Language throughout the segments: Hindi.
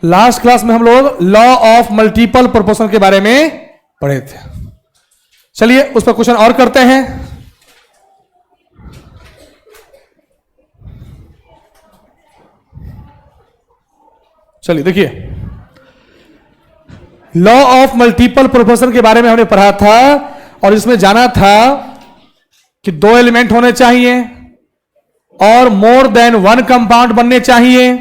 लास्ट क्लास में हम लोग लॉ ऑफ मल्टीपल प्रोपोर्शन के बारे में पढ़े थे। चलिए उस पर क्वेश्चन और करते हैं। चलिए देखिए, लॉ ऑफ मल्टीपल प्रोपोर्शन के बारे में हमने पढ़ा था और इसमें जाना था कि दो एलिमेंट होने चाहिए और मोर देन वन कंपाउंड बनने चाहिए,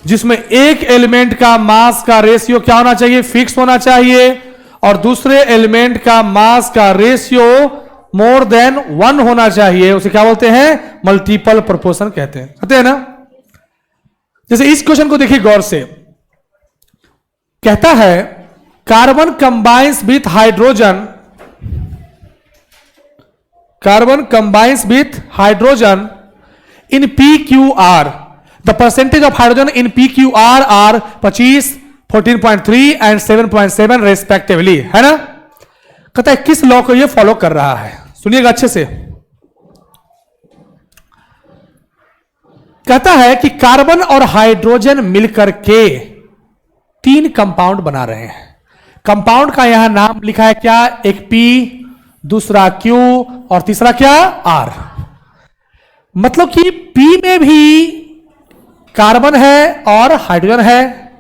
जिसमें एक एलिमेंट का मास का रेशियो क्या होना चाहिए, फिक्स होना चाहिए, और दूसरे एलिमेंट का मास का रेशियो मोर देन वन होना चाहिए। उसे क्या बोलते हैं, मल्टीपल प्रोपोर्शन कहते हैं ना। जैसे इस क्वेश्चन को देखिए गौर से, कहता है carbon combines with hydrogen, carbon combines with hydrogen in PQR, the percentage of hydrogen in PQR are 25, 14.3 and 7.7 respectively, है ना। कहता है किस लॉ को ये फॉलो कर रहा है, सुनिएगा अच्छे से। कहता है कि कार्बन और हाइड्रोजन मिलकर के तीन कंपाउंड बना रहे हैं। कंपाउंड का यहां नाम लिखा है क्या, एक P, दूसरा Q और तीसरा क्या R। मतलब कि P में भी कार्बन है और हाइड्रोजन है,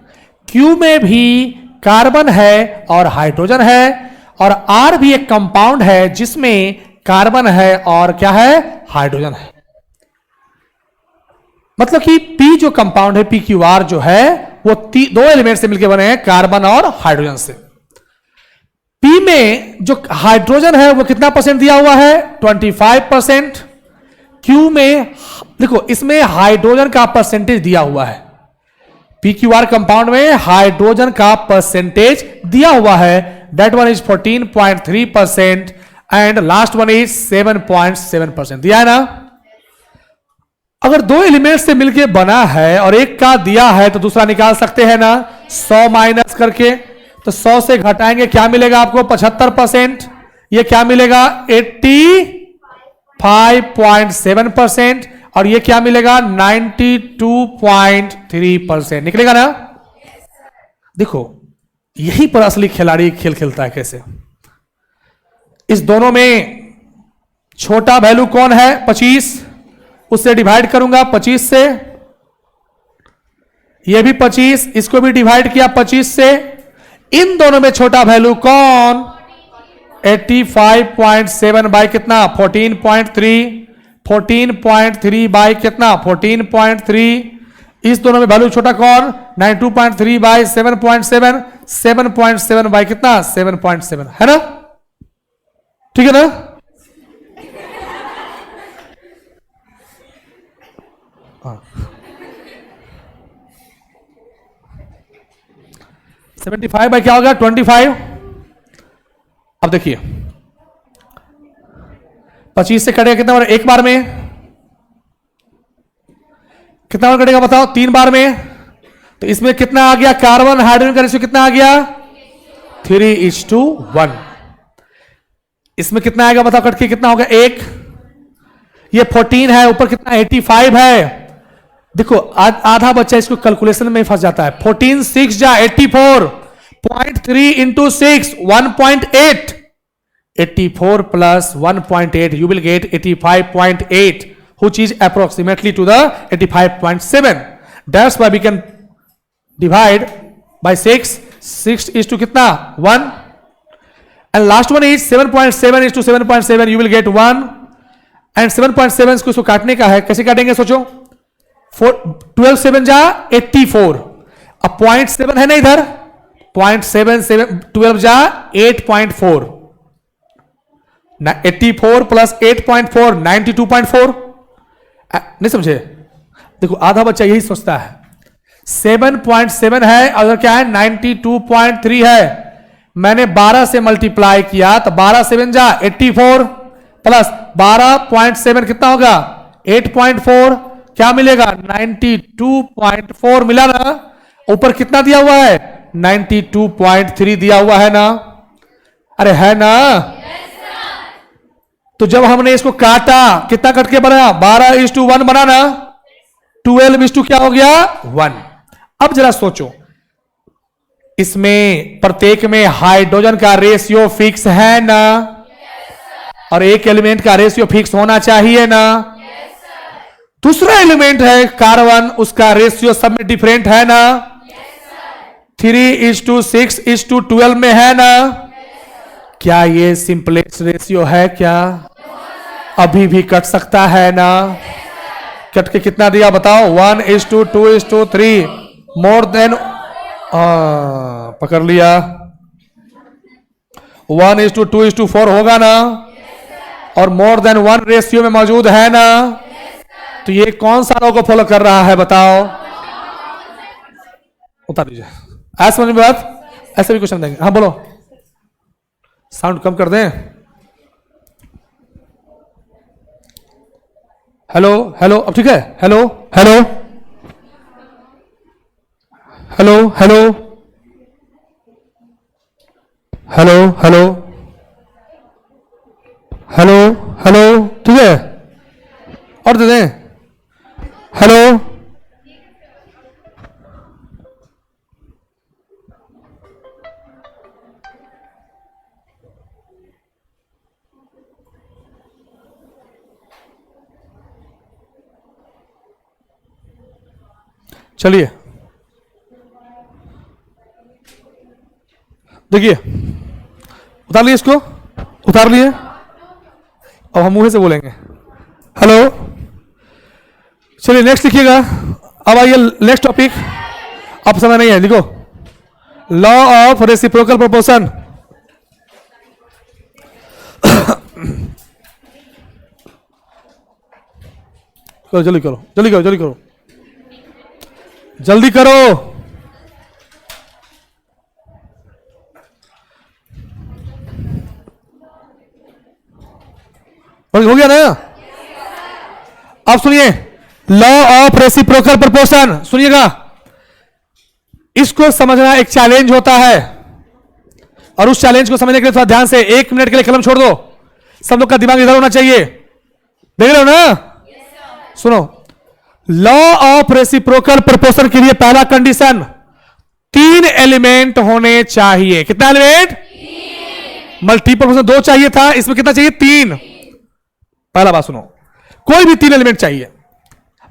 Q में भी कार्बन है और हाइड्रोजन है, और R भी एक कंपाउंड है जिसमें कार्बन है और क्या है, हाइड्रोजन है। मतलब कि P जो कंपाउंड है, PQR जो है, वो दो एलिमेंट से मिलकर बने हैं, कार्बन और हाइड्रोजन से। P में जो हाइड्रोजन है वो कितना परसेंट दिया हुआ है, 25%। Q में देखो, इसमें हाइड्रोजन का परसेंटेज दिया हुआ है, PQR कंपाउंड में हाइड्रोजन का परसेंटेज दिया हुआ है, that one is 14.3% and last one is 7.7% दिया है ना। अगर दो एलिमेंट से मिलके बना है और एक का दिया है तो दूसरा निकाल सकते हैं ना, 100 माइनस करके। तो 100 से घटाएंगे क्या मिलेगा आपको, 75%। ये क्या मिलेगा, 85.7%, और ये क्या मिलेगा, 92.3% निकलेगा ना। देखो यहीं पर असली खिलाड़ी खेल खेलता है कैसे। इस दोनों में छोटा वैल्यू कौन है, 25, उससे डिवाइड करूंगा 25 से, ये भी 25, इसको भी डिवाइड किया 25 से। इन दोनों में छोटा वैल्यू कौन, 85.7 बाई कितना, 14.3, 14.3 बाई कितना, 14.3। इस दोनों में वैल्यू छोटा कौन, 92.3 बाई 7.7, 7.7 बाई कितना, 7.7, है ना। ठीक है ना। हाँ, 75 बाई क्या होगा, 25। अब देखिए 25 से कटेगा कितना बार, एक बार में। कितना बार कटेगा बताओ, 3 बार में। तो इसमें कितना आ गया, कार्बन हाइड्रोजन का रेशियो कितना आ गया, 3:1। इसमें कितना आएगा बताओ, कट के कितना होगा, 1। ये 14 है, ऊपर कितना 85 है। देखो आधा बच्चा इसको कैलकुलेशन में फंस जाता है। 14 6 जा 84, 0.3 into 6 1.8, 84 plus 1.8 you will get 85.8, which is approximately to the 85.7. That's why we can divide by 6. 6 is to कितना, 1, and last one is 7.7 is to 7.7 you will get 1, and 7.7 को इसको काटने का है, कैसे काटेंगे सोचो। 12 7 जा 84, अब 0.7 है ना इधर, 0.77 12 जा 8.4, 84 प्लस 8.4 92.4। नहीं समझे। देखो आधा बच्चा यही सोचता है, 7.7 है और क्या है, 92.3 है। मैंने 12 से मल्टीप्लाई किया तो 12 7 जा 84 प्लस 12.7 कितना होगा, 8.4, क्या मिलेगा, 92.4 मिला ना। ऊपर कितना दिया हुआ है, 92.3 दिया हुआ है ना, अरे है ना। तो जब हमने इसको काटा कितना कट के बना, 12:1 बना ना, 12 क्या हो गया, 1। अब जरा सोचो इसमें प्रत्येक में हाइड्रोजन का रेशियो फिक्स है ना? और एक एलिमेंट का रेशियो फिक्स होना चाहिए ना? दूसरा एलिमेंट है कार्बन, उसका रेशियो सब में डिफरेंट है ना? 3:6:12 में है ना? क्या ये सिंपलेस्ट रेशियो है क्या? अभी भी कट सकता है ना? कट के कितना दिया बताओ? 1:2:3 मोर देन, पकड़ लिया। 1:2:4 होगा ना? और मोर देन 1 रेशियो में मौजूद है ना? तो ये कौन सा लॉ को फॉलो कर रहा है बताओ? उतार दीजिए। ऐसा समझ में बात? ऐसे भी क्वेश्चन देंगे। हाँ बोलो, साउंड कम कर दें। हेलो हेलो, अब ठीक है? Hello hello hello hello hello hello hello hello, ठीक है? और दे दें। हेलो, चलिए देखिए, उतार लिए इसको, उतार लिए। अब हम मुंह से बोलेंगे हेलो। चलिए नेक्स्ट लिखिएगा। अब आइए नेक्स्ट टॉपिक। अब समय नहीं है, लिखो लॉ ऑफ रेसिप्रोकल प्रोपोर्शन। करो जल्दी करो, जल्दी करो, जल्दी करो, जल्दी करो। हो गया ना? अब सुनिए, लॉ ऑफ रेसिप्रोकल प्रोपोर्शन सुनिएगा। इसको समझना एक चैलेंज होता है, और उस चैलेंज को समझने के लिए थोड़ा ध्यान से 1 मिनट के लिए कलम छोड़ दो। सब लोग का दिमाग इधर होना चाहिए। देख रहे हो ना? सुनो, लॉ ऑफ रेसिप्रोकल प्रोपोर्शन के लिए पहला कंडीशन 3 एलिमेंट होने चाहिए। कितना एलिमेंट? मल्टीपल प्रोपोर्शन 2 चाहिए था, इसमें कितना चाहिए? 3। पहला बात सुनो, कोई भी 3 एलिमेंट चाहिए।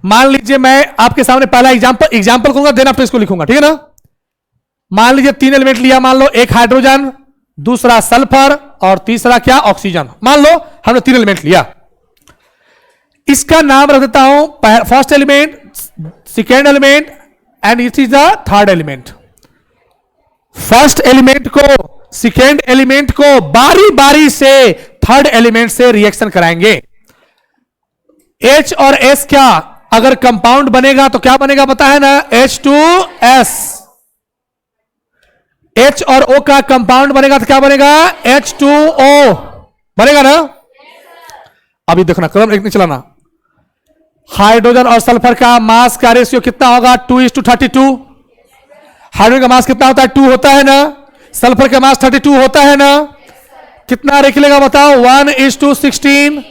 मान लीजिए मैं आपके सामने पहला एग्जांपल करूंगा, देन आपको इसको लिखूंगा, ठीक है ना? मान लीजिए 3 एलिमेंट लिया, मान लो एक हाइड्रोजन, दूसरा सल्फर और तीसरा क्या? ऑक्सीजन। मान लो हमने 3 एलिमेंट लिया। इसका नाम रख देता हूं first element, second element and it is the third element. First element को, सेकेंड एलिमेंट को बारी बारी से थर्ड एलिमेंट से रिएक्शन कराएंगे। H और S क्या अगर कंपाउंड बनेगा तो क्या बनेगा पता है ना? H2S। H और O का कंपाउंड बनेगा तो क्या बनेगा? H2O बनेगा ना? अभी देखना, कलम एक नहीं चलाना। हाइड्रोजन और सल्फर का मास का रेशियो कितना होगा? 2:32। हाइड्रोजन का मास कितना होता है? 2 होता है ना? सल्फर का मास 32 होता है ना? कितना निकलेगा बताओ? 1:16।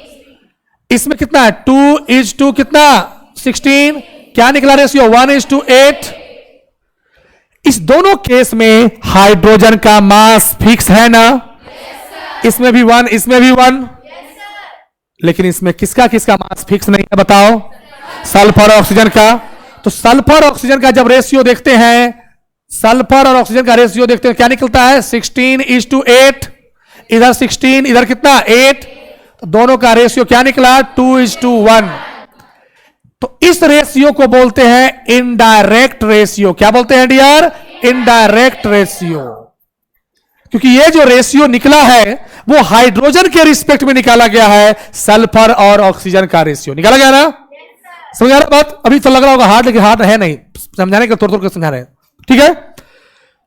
इसमें कितना है? 2:2 कितना? 16। क्या निकला रेशियो? 1:8। इस दोनों केस में हाइड्रोजन का मास फिक्स है ना? इसमें भी 1, इसमें भी 1। लेकिन इसमें किसका किसका मास फिक्स नहीं है बताओ? सल्फर और ऑक्सीजन का। तो सल्फर और ऑक्सीजन का जब रेशियो देखते हैं, सल्फर और ऑक्सीजन का रेशियो देखते हैं, क्या निकलता है? 16:8। इधर 16, इधर कितना? 8। तो दोनों का रेशियो क्या निकला? 2:1। तो इस रेशियो को बोलते हैं इनडायरेक्ट रेशियो। क्या बोलते हैं डियर? Indirect ratio. क्योंकि ये जो रेशियो निकला है वो हाइड्रोजन के रिस्पेक्ट में निकाला गया है, सल्फर और ऑक्सीजन का रेशियो निकाला गया ना? समझ आ रहा बात? अभी तो लग रहा होगा हार्ड, लेकिन हार्ड है नहीं, समझाने के तौर समझा रहे हैं, ठीक है?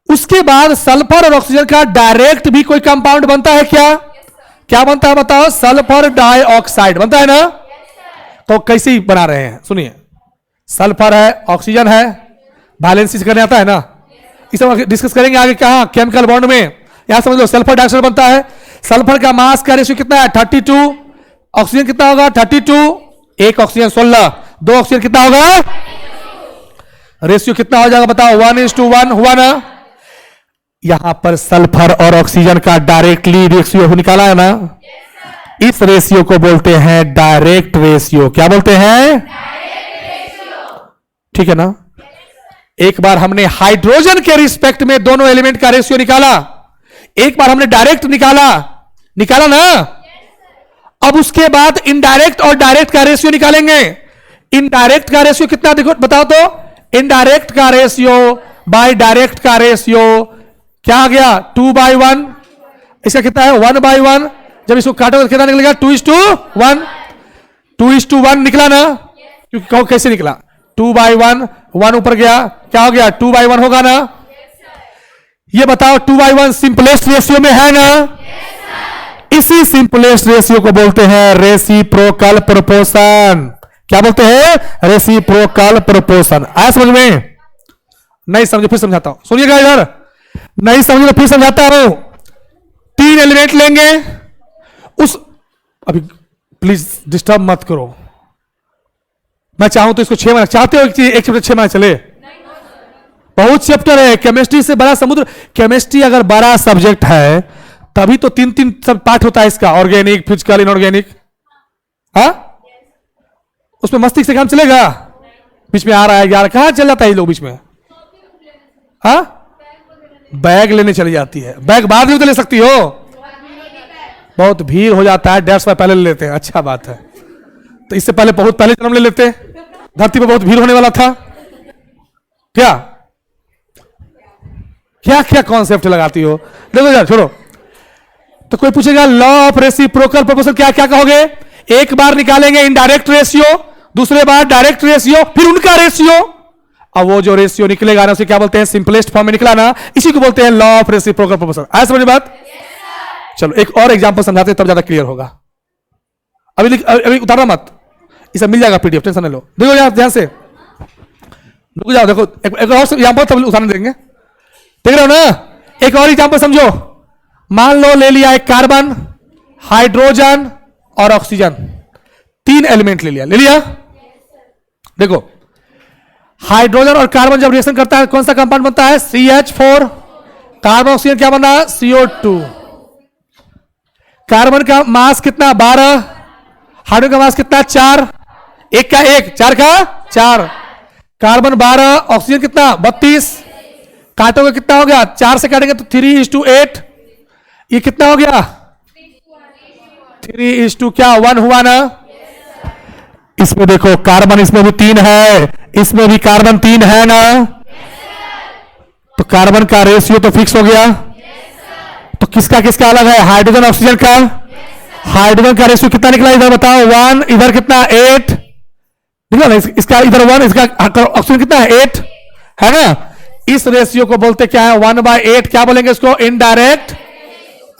उसके बाद सल्फर और ऑक्सीजन का डायरेक्ट भी कोई कंपाउंड बनता है क्या? क्या बनता है बताओ? सल्फर डाइऑक्साइड बनता है ना? तो कैसे बना रहे हैं सुनिए। सल्फर है, ऑक्सीजन है, बैलेंस करने आता है ना? इस डिस्कस करेंगे आगे। कहां? केमिकल बॉन्ड में। यहां समझ लो सल्फर डाइऑक्साइड बनता है। सल्फर का मास का रेशियो कितना है? 32। ऑक्सीजन कितना होगा? 32। एक ऑक्सीजन 16, 2 ऑक्सीजन कितना होगा? रेशियो कितना हो जाएगा बताओ? 1:1 हुआ ना? यहां पर सल्फर और ऑक्सीजन का डायरेक्टली रेशियो निकाला है ना, इस रेशियो को बोलते हैं डायरेक्ट रेशियो। क्या बोलते हैं? ठीक है ना। एक बार हमने हाइड्रोजन के रिस्पेक्ट में दोनों एलिमेंट का रेशियो निकाला, एक बार हमने डायरेक्ट निकाला ना। अब उसके बाद इनडायरेक्ट और डायरेक्ट का रेशियो निकालेंगे। इनडायरेक्ट का रेशियो कितना देखो बताओ तो, इनडायरेक्ट का रेशियो बाय डायरेक्ट का रेशियो क्या आ गया? 2/1। इसका कितना है? 1/1। जब इसको काटो तो कितना निकलेगा? 2:1। 2:1 निकला ना, क्योंकि कैसे निकला? 2/1, 1 ऊपर गया, क्या हो गया? 2/1 होगा ना। ये बताओ 2/1 सिंपलेस्ट रेशियो में है ना? इसी सिंपलेस्ट रेशियो को बोलते हैं रेसिप्रोकल प्रोपोर्शन। क्या बोलते हैं? Reciprocal proportion. आया समझ में? नहीं समझे फिर समझाता हूं, सुनिएगा इधर। नहीं समझे तो फिर समझाता हूं। 3 एलिमेंट लेंगे, उस अभी प्लीज डिस्टर्ब मत करो। मैं चाहूं तो इसको 6 महीना, चाहते हो एक चैप्टर 6 महीना चले? बहुत चैप्टर है, केमिस्ट्री से बड़ा समुद्र। केमिस्ट्री अगर बड़ा सब्जेक्ट है तभी तो 3-3 सब पार्ट होता है इसका, ऑर्गेनिक, फिजिकल, इनऑर्गेनिक। हाँ, उसमें मस्तिष्क से काम चलेगा? बीच में आ रहा है यार, कहां चल जाता है ये लोग बीच में? हाँ, बैग लेने चली जाती है। बैग बाद में तो ले सकती हो, बहुत भीड़ हो जाता है, 150 पहले ले लेते हैं। अच्छा बात है, तो इससे पहले बहुत पहले जन्म ले लेते। धरती पर बहुत भीड़ होने वाला था। क्या क्या क्या कॉन्सेप्ट लगाती हो? देखो यार, छोड़ो। तो कोई पूछेगा लॉ ऑफ रेसिप्रोकल प्रोपोर्शन क्या क्या कहोगे? एक बार निकालेंगे इनडायरेक्ट रेशियो, दूसरे बार डायरेक्ट रेशियो, फिर उनका रेशियो। अब वो जो रेशियो निकलेगा ना, उसे क्या बोलते हैं? सिंपलेस्ट फॉर्म में निकला ना, इसी को बोलते हैं लॉ ऑफ रेसिप्रोकल प्रोपोर्शन। आया समझ बात? चलो एक और एग्जांपल समझाते हैं, तब ज्यादा क्लियर होगा। अभी उतारना मत, इसे मिल जाएगा पीडीएफ, टेंशन नहीं लो। देखो यार ध्यान से, रुक जाओ। देखो एक और एग्जांपल तब उदाहरण देंगे, देख रहे हो ना? एक और एग्जांपल समझो। मान लो ले लिया एक कार्बन, हाइड्रोजन और ऑक्सीजन, 3 एलिमेंट ले लिया। देखो हाइड्रोजन और कार्बन जब रिएक्शन करता है कौन सा कंपाउंड बनता है? CH4। कार्बन ऑक्सीजन क्या बना? CO2। कार्बन का मास कितना? 12। हाइड्रोजन का मास कितना? 4। एक का 1, 4 का 4। कार्बन 12, ऑक्सीजन कितना? 32। काटोगे कितना हो गया? 4 से काटेंगे तो 3:8। ये कितना हो गया? 3:, क्या 1 हुआ ना? इसमें देखो कार्बन, इसमें भी 3 है, इसमें भी कार्बन 3 है ना? तो कार्बन का रेशियो तो फिक्स हो गया। तो किसका किसका अलग है? हाइड्रोजन ऑक्सीजन का। हाइड्रोजन का रेशियो कितना निकला इधर बताओ? 1। इधर कितना? 8 निकला ना? इसका इधर 1, इसका ऑक्सीजन कितना है? 8 है ना? इस रेशियो को बोलते क्या है? 1/8। क्या बोलेंगे इसको? Indirect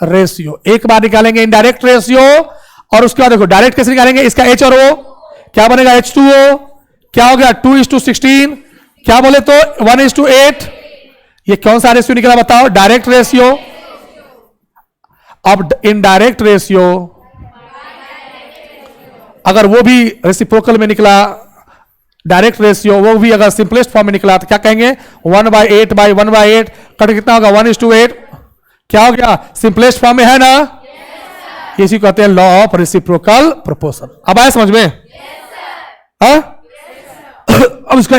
ratio. एक बार निकालेंगे इनडायरेक्ट रेशियो, और उसके बाद देखो डायरेक्ट कैसे निकालेंगे? इसका H और O क्या बनेगा? H2O। क्या हो गया? 2:16। क्या बोले तो? 1:8। ये कौन सा रेशियो निकला बताओ? Direct ratio. अब इनडायरेक्ट रेशियो अगर वो भी रेसिप्रोकल में निकला, डायरेक्ट रेशियो वो भी अगर सिंपलेस्ट फॉर्म में निकला, तो क्या कहेंगे? 1/8/1/8 कट कितना होगा? 1:8। क्या हो गया? सिंपलेस्ट फॉर्म में है ना? इसी को कहते हैं लॉ ऑफ रेसिप्रोकल प्रोपोर्शन। अब आया समझ में? अब इसका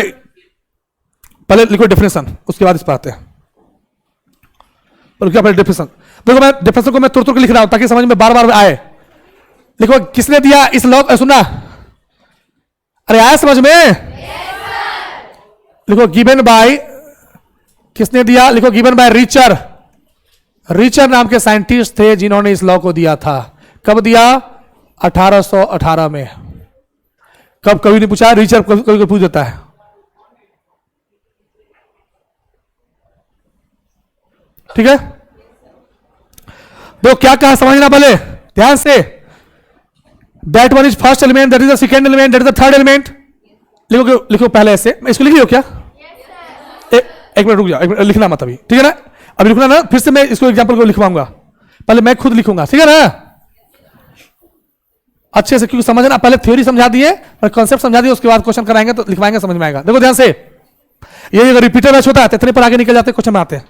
पहले लिखो डेफिनेशन, उसके बाद इस पर आते हैं। पहले डेफिनेशन देखो, मैं डेफिनेशन को मैं तुरंत लिख रहा हूं ताकि समझ में बार बार आए। लिखो किसने दिया इस लॉ? सुना? अरे आया समझ में? लिखो गिवन बाय, किसने दिया? लिखो गिवन बाय रिचर। रिचर नाम के साइंटिस्ट थे जिन्होंने इस लॉ को दिया था। कब दिया? 1818 में। कब? कभी नहीं पूछा। रिचर कभी पूछ देता है। ठीक है, तो क्या कहा समझना पहले ध्यान से। That one is first element, that is the second element, that is the third element. लिखो लिखो पहले ऐसे। इसको लिख लियो क्या? एक मिनट रुक जाओ, एक मिनट लिखना मत अभी, ठीक है ना? अभी लिखना ना, फिर से मैं इसको एग्जांपल को लिखवाऊंगा। पहले मैं खुद लिखूंगा, ठीक है ना? अच्छे से, क्योंकि समझना, पहले थ्योरी समझा दिए और कॉन्सेप्ट समझा दिए, उसके बाद क्वेश्चन कराएंगे तो लिखवाएंगे, समझ में आएगा। देखो ध्यान से, ये अगर रिपीटर मैच होता है तो इतने पर आगे निकल जाते, क्वेश्चन में आते हैं।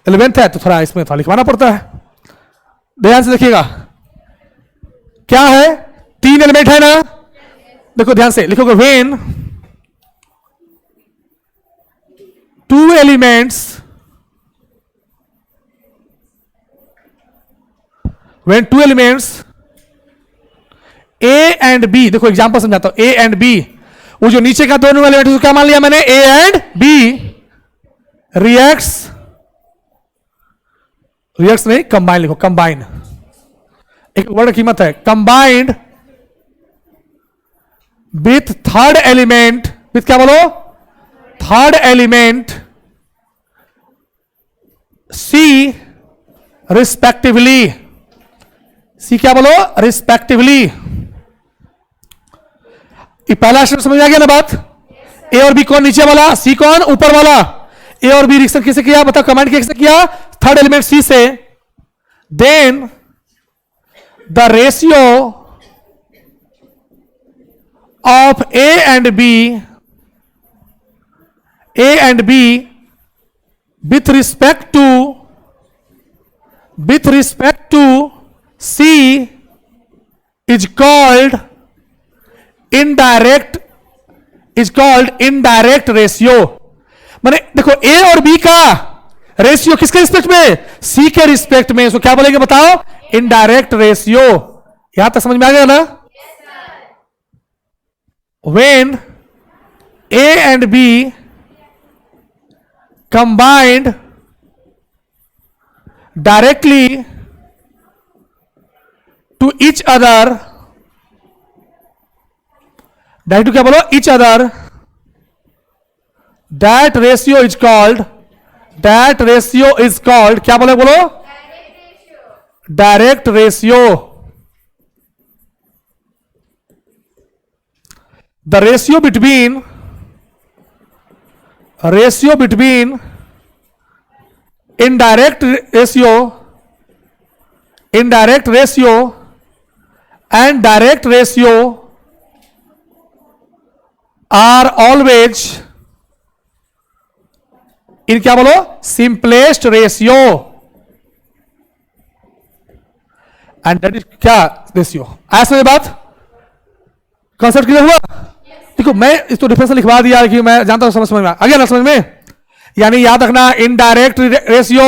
11th है तो थोड़ा इसमें थोड़ा लिखवाना पड़ता है। ध्यान से देखिएगा, क्या है, 3 एलिमेंट है ना। देखो ध्यान से लिखोगे, when 2 elements, when 2 elements A and B, देखो एग्जांपल समझाता हूं, ए एंड बी, वो जो नीचे का दोनों एलिमेंट उसको क्या मान लिया मैंने, ए एंड बी, रिएक्ट्स नहीं, कंबाइन लिखो, कंबाइन, एक वर्ड की कीमत है, combined with third element, with क्या बोलो, थर्ड एलिमेंट सी रिस्पेक्टिवली, सी क्या बोलो, रिस्पेक्टिवली। ये पहला स्टेप समझ आ गया ना बात। ए और बी कौन नीचे वाला, सी कौन ऊपर वाला। ए और बी रिएक्शन किससे किया, बताओ, कमांड कैसे किया, थर्ड एलिमेंट सी से। Then the ratio of A and B with respect to C is called indirect ratio. माने देखो, ए और बी का रेशियो किसके रिस्पेक्ट में, सी के रिस्पेक्ट में, इसको क्या बोलेंगे बताओ, इनडायरेक्ट रेशियो। यहां तक समझ में आ गया ना। When A and B combined directly to each other, direct क्या बोलो, each other, that ratio is called क्या बोले, बोलो, direct ratio. The ratio between indirect ratio and direct ratio are always in क्या बोलो, simplest ratio, and that is क्या, रेशियो। ऐसा बात कॉन्सेप्ट क्लियर हुआ। देखो मैं इसको डिफरेंस लिखवा दिया कि मैं जानता हूं, समझ में आ गया ना, समझ में। यानी याद रखना, इनडायरेक्ट रेशियो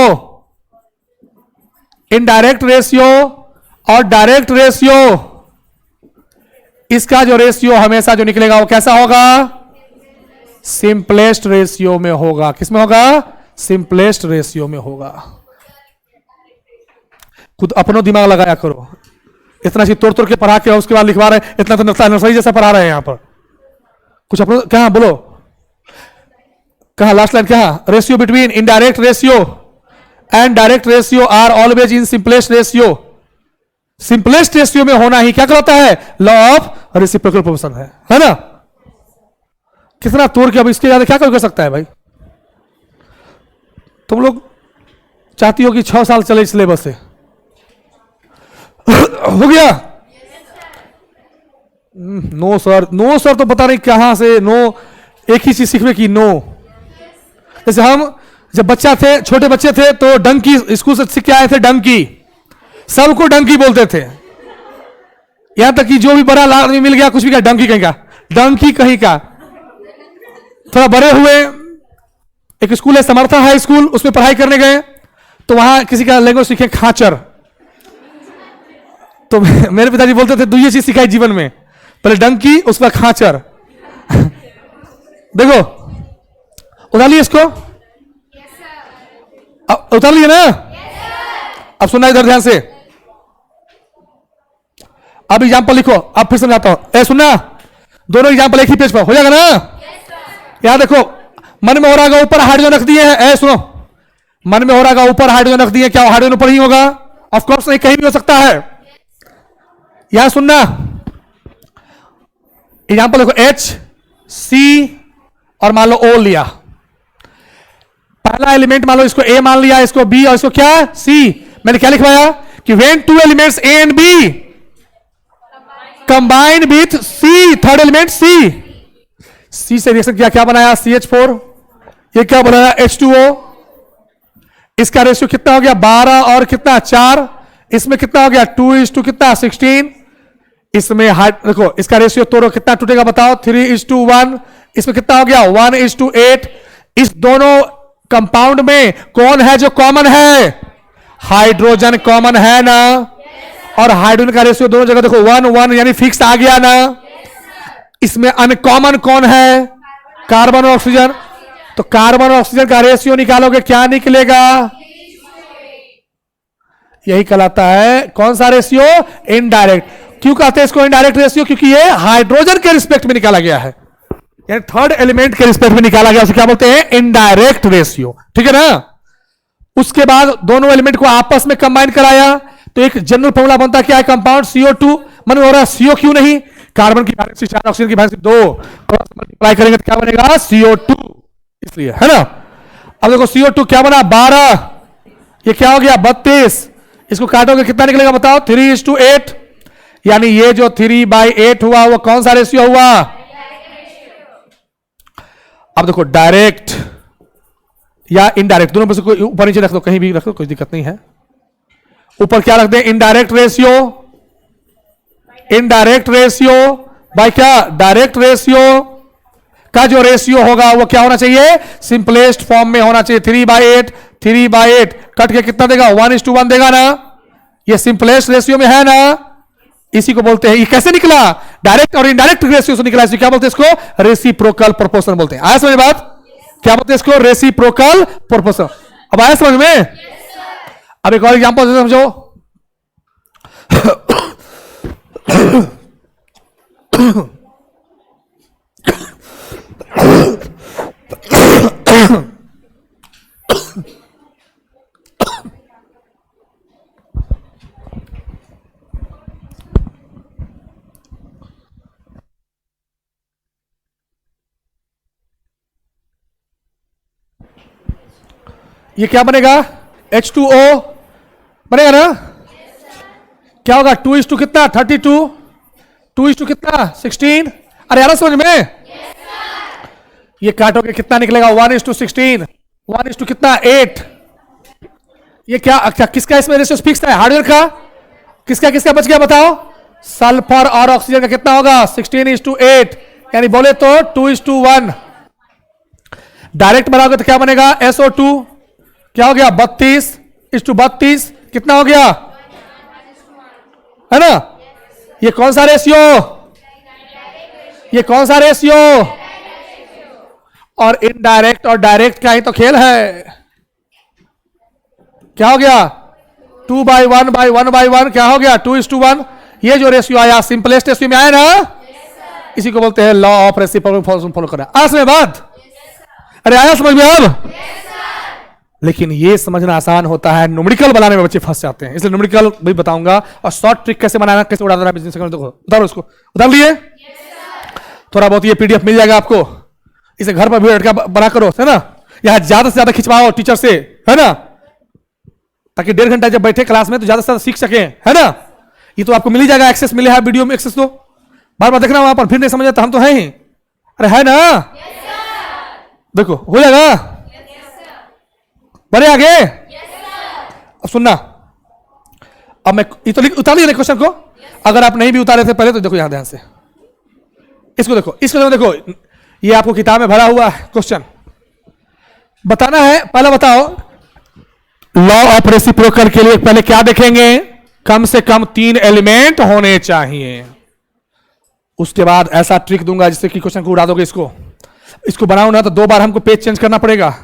और डायरेक्ट रेशियो, इसका जो रेशियो हमेशा जो निकलेगा वो कैसा होगा, सिंपलेस्ट रेशियो में होगा। किसमें होगा, सिंपलेस्ट रेशियो में होगा। खुद अपनो दिमाग लगाया करो, इतना सी तोड़ तोड़ के पढ़ा के उसके बाद लिखवा रहे, इतना तो नर्सरी जैसा पढ़ा रहे हैं यहां पर। कुछ अपनो कहां बोलो, कहां लास्ट लाइन, कहां, ratio between indirect ratio and direct ratio are always in simplest ratio. Simplest ratio में होना ही क्या कहलाता है, लॉ ऑफ रेसिप्रोकल प्रोपोर्शन है ना। कितना तोड़ के, अब इसके ज्यादा क्या कर सकता है भाई। तुम लोग चाहती हो कि 6 साल चले सिलेबस से हो गया। नो सर तो पता नहीं कहां से नो, एक ही चीज सीखने की, नो। जैसे हम जब बच्चा थे, छोटे बच्चे थे, तो डंकी स्कूल से सीख के आए थे, डंकी, सबको डंकी बोलते थे। यहां तक कि जो भी बड़ा आदमी मिल गया, कुछ भी कहा, डंकी कहीं का, डंकी कहीं का। थोड़ा बड़े हुए, एक स्कूल है समर्था हाई स्कूल, उसमें पढ़ाई करने गए, तो वहां किसी का लैंग्वेज सीखे, खाचर। तो मेरे पिताजी बोलते थे, दो ये चीज सिखाई जीवन में, पहले डंकी, उसके बाद खाचर। देखो उतार लिए इसको, उतार लिए ना। अब सुनना इधर ध्यान से, अब एग्जाम्पल लिखो, अब फिर समझाता हूं। सुनना, दोनों एग्जाम्पल एक ही पेज पर हो जाएगा ना। यहां देखो, मन में हो रहा ऊपर हाइड्रोजन रख दिए हैं, सुनो, मन में हो रहा ऊपर हाइड्रोजन रख दिए, क्या हाइड्रोजन ऊपर ही होगा? ऑफ कोर्स नहीं, कहीं भी हो सकता है। यहां सुनना, एग्जाम्पल देखो, H C और मान लो O लिया। पहला एलिमेंट मान लो इसको A मान लिया, इसको B और इसको क्या C। मैंने क्या लिखवाया कि when two elements A and B combine with C, third element C से रिएक्शन किया, क्या बनाया CH4, ये क्या बनाया H2O, इसका रेशियो कितना हो गया 12 और कितना 4, इसमें कितना हो गया 2:2 कितना 16, इसमें देखो इसका रेशियो तोड़ो कितना टूटेगा बताओ 3:1, इसमें कितना हो गया 1:8। इस दोनों कंपाउंड में कौन है जो कॉमन है? हाइड्रोजन कॉमन है ना? और हाइड्रोजन का रेशियो दोनों जगह देखो 1:1 यानी फिक्स आ गया ना? इसमें अनकॉमन कौन है? कार्बन और ऑक्सीजन। तो कार्बन और ऑक्सीजन का रेशियो निकालोगे क्या निकलेगा? यही कहलाता है कौन सा रेशियो? इनडायरेक्ट। क्यों कहते हैं इसको इनडायरेक्ट रेशियो? क्योंकि ये हाइड्रोजन के रिस्पेक्ट में निकाला गया है, यानी थर्ड एलिमेंट के रिस्पेक्ट में निकाला गया, उसे क्या बोलते हैं? Indirect ratio. ठीक है ना? उसके बाद दोनों एलिमेंट को आपस में कंबाइन कराया तो एक जनरल फॉर्मूला बनता क्या है? कंपाउंड CO2 मन हो रहा है CO क्यों नहीं? कार्बन की वैलेंसी 4 ऑक्सीजन की वैलेंसी 2 मल्टीप्लाई करेंगे तो क्या बनेगा? CO2, इसलिए है ना? अब देखो CO2 क्या बना 12, ये क्या हो गया 32, इसको काटोगे कितना निकलेगा बताओ? 3:8, यानी ये जो 3/8 हुआ वो कौन सा रेशियो हुआ? अब देखो डायरेक्ट या इनडायरेक्ट दोनों में से कोई ऊपर नीचे रख दो, कहीं भी रख दो, कोई दिक्कत नहीं है। ऊपर क्या रख दें? Indirect ratio. Indirect ratio by क्या? डायरेक्ट रेशियो का जो रेशियो होगा वो क्या होना चाहिए? सिंपलेस्ट फॉर्म में होना चाहिए। 3/8 3/8 कट के कितना देगा? 1:1 देगा ना? ये सिंपलेस्ट रेशियो में है ना? इसी को बोलते हैं, ये कैसे निकला? डायरेक्ट और इनडायरेक्ट रेशियो से निकला। इसे क्या बोलते हैं? इसको रेसिप्रोकल प्रोपोर्शन बोलते हैं। आया समझ बात? क्या बोलते हैं इसको? Reciprocal proportion. अब आया समझ में? अब एक और एग्जांपल समझो। ये क्या बनेगा? H2O बनेगा ना? क्या होगा? 2:2 कितना 32, 2:2 कितना 16। अरे यार समझ में? ये काटोगे कितना निकलेगा? 1:16, 1:2 कितना 8। ये क्या किसका इसमें रेशियो फिक्स है? हार्डवेयर का। किसका किसका बच गया बताओ? सल्फर और ऑक्सीजन का कितना होगा? 16:8, यानी बोले तो 2:1। डायरेक्ट बनाओगे तो क्या बनेगा? SO2 क्या हो गया? 32:32 कितना हो गया? है ना? ये कौन सा रेशियो? ये कौन सा रेशियो? और इनडायरेक्ट और डायरेक्ट का ही तो खेल है। क्या हो गया? 2/1/1/1 क्या हो गया? 2:1। ये जो रेशियो आया सिंपलेस्ट रेशियो में आया ना? इसी को बोलते हैं लॉ ऑफ रेसिप्रोकल फॉलो करना। आज में बात? अरे आया समझ में अब? लेकिन ये समझना आसान होता है, न्यूमेरिकल बनाने में बच्चे फंस जाते हैं, इसलिए न्यूमेरिकल भी बताऊंगा और शॉर्ट ट्रिक कैसे बनाना, कैसे उड़ा देना बिजनेस अकाउंट। देखो उतारो इसको, उतार लिए? थोड़ा बहुत ये PDF मिल जाएगा आपको, इसे घर पर भी लटका बना करो, है ना? यहां ज्यादा से ज्यादा खिंचवाओ टीचर से, है ना? ताकि 1.5 घंटा जब बैठे क्लास में तो ज्यादा से ज्यादा सीख सके, है ना? ये तो आपको मिल ही जाएगा, एक्सेस मिले है वीडियो में, एक्सेस तो बार बार देखना, वहां पर फिर नहीं समझ आता हम तो हैं ही। अरे है ना? देखो हो जाएगा, बड़े आगे। अब सुनना, अब मैं उतार लिया क्वेश्चन को, अगर आप नहीं भी उतारे थे पहले तो देखो यहां ध्यान से, इसको देखो, इसको देखो, ये आपको किताब में भरा हुआ है क्वेश्चन। बताना है, पहले बताओ लॉ ऑफ रेसिप्रोकल के लिए पहले क्या देखेंगे? कम से कम 3 एलिमेंट होने चाहिए। उसके बाद ऐसा ट्रिक दूंगा जिससे कि क्वेश्चन को उड़ा दोगे। इसको बनाओ ना तो 2 बार हमको पेज चेंज करना पड़ेगा,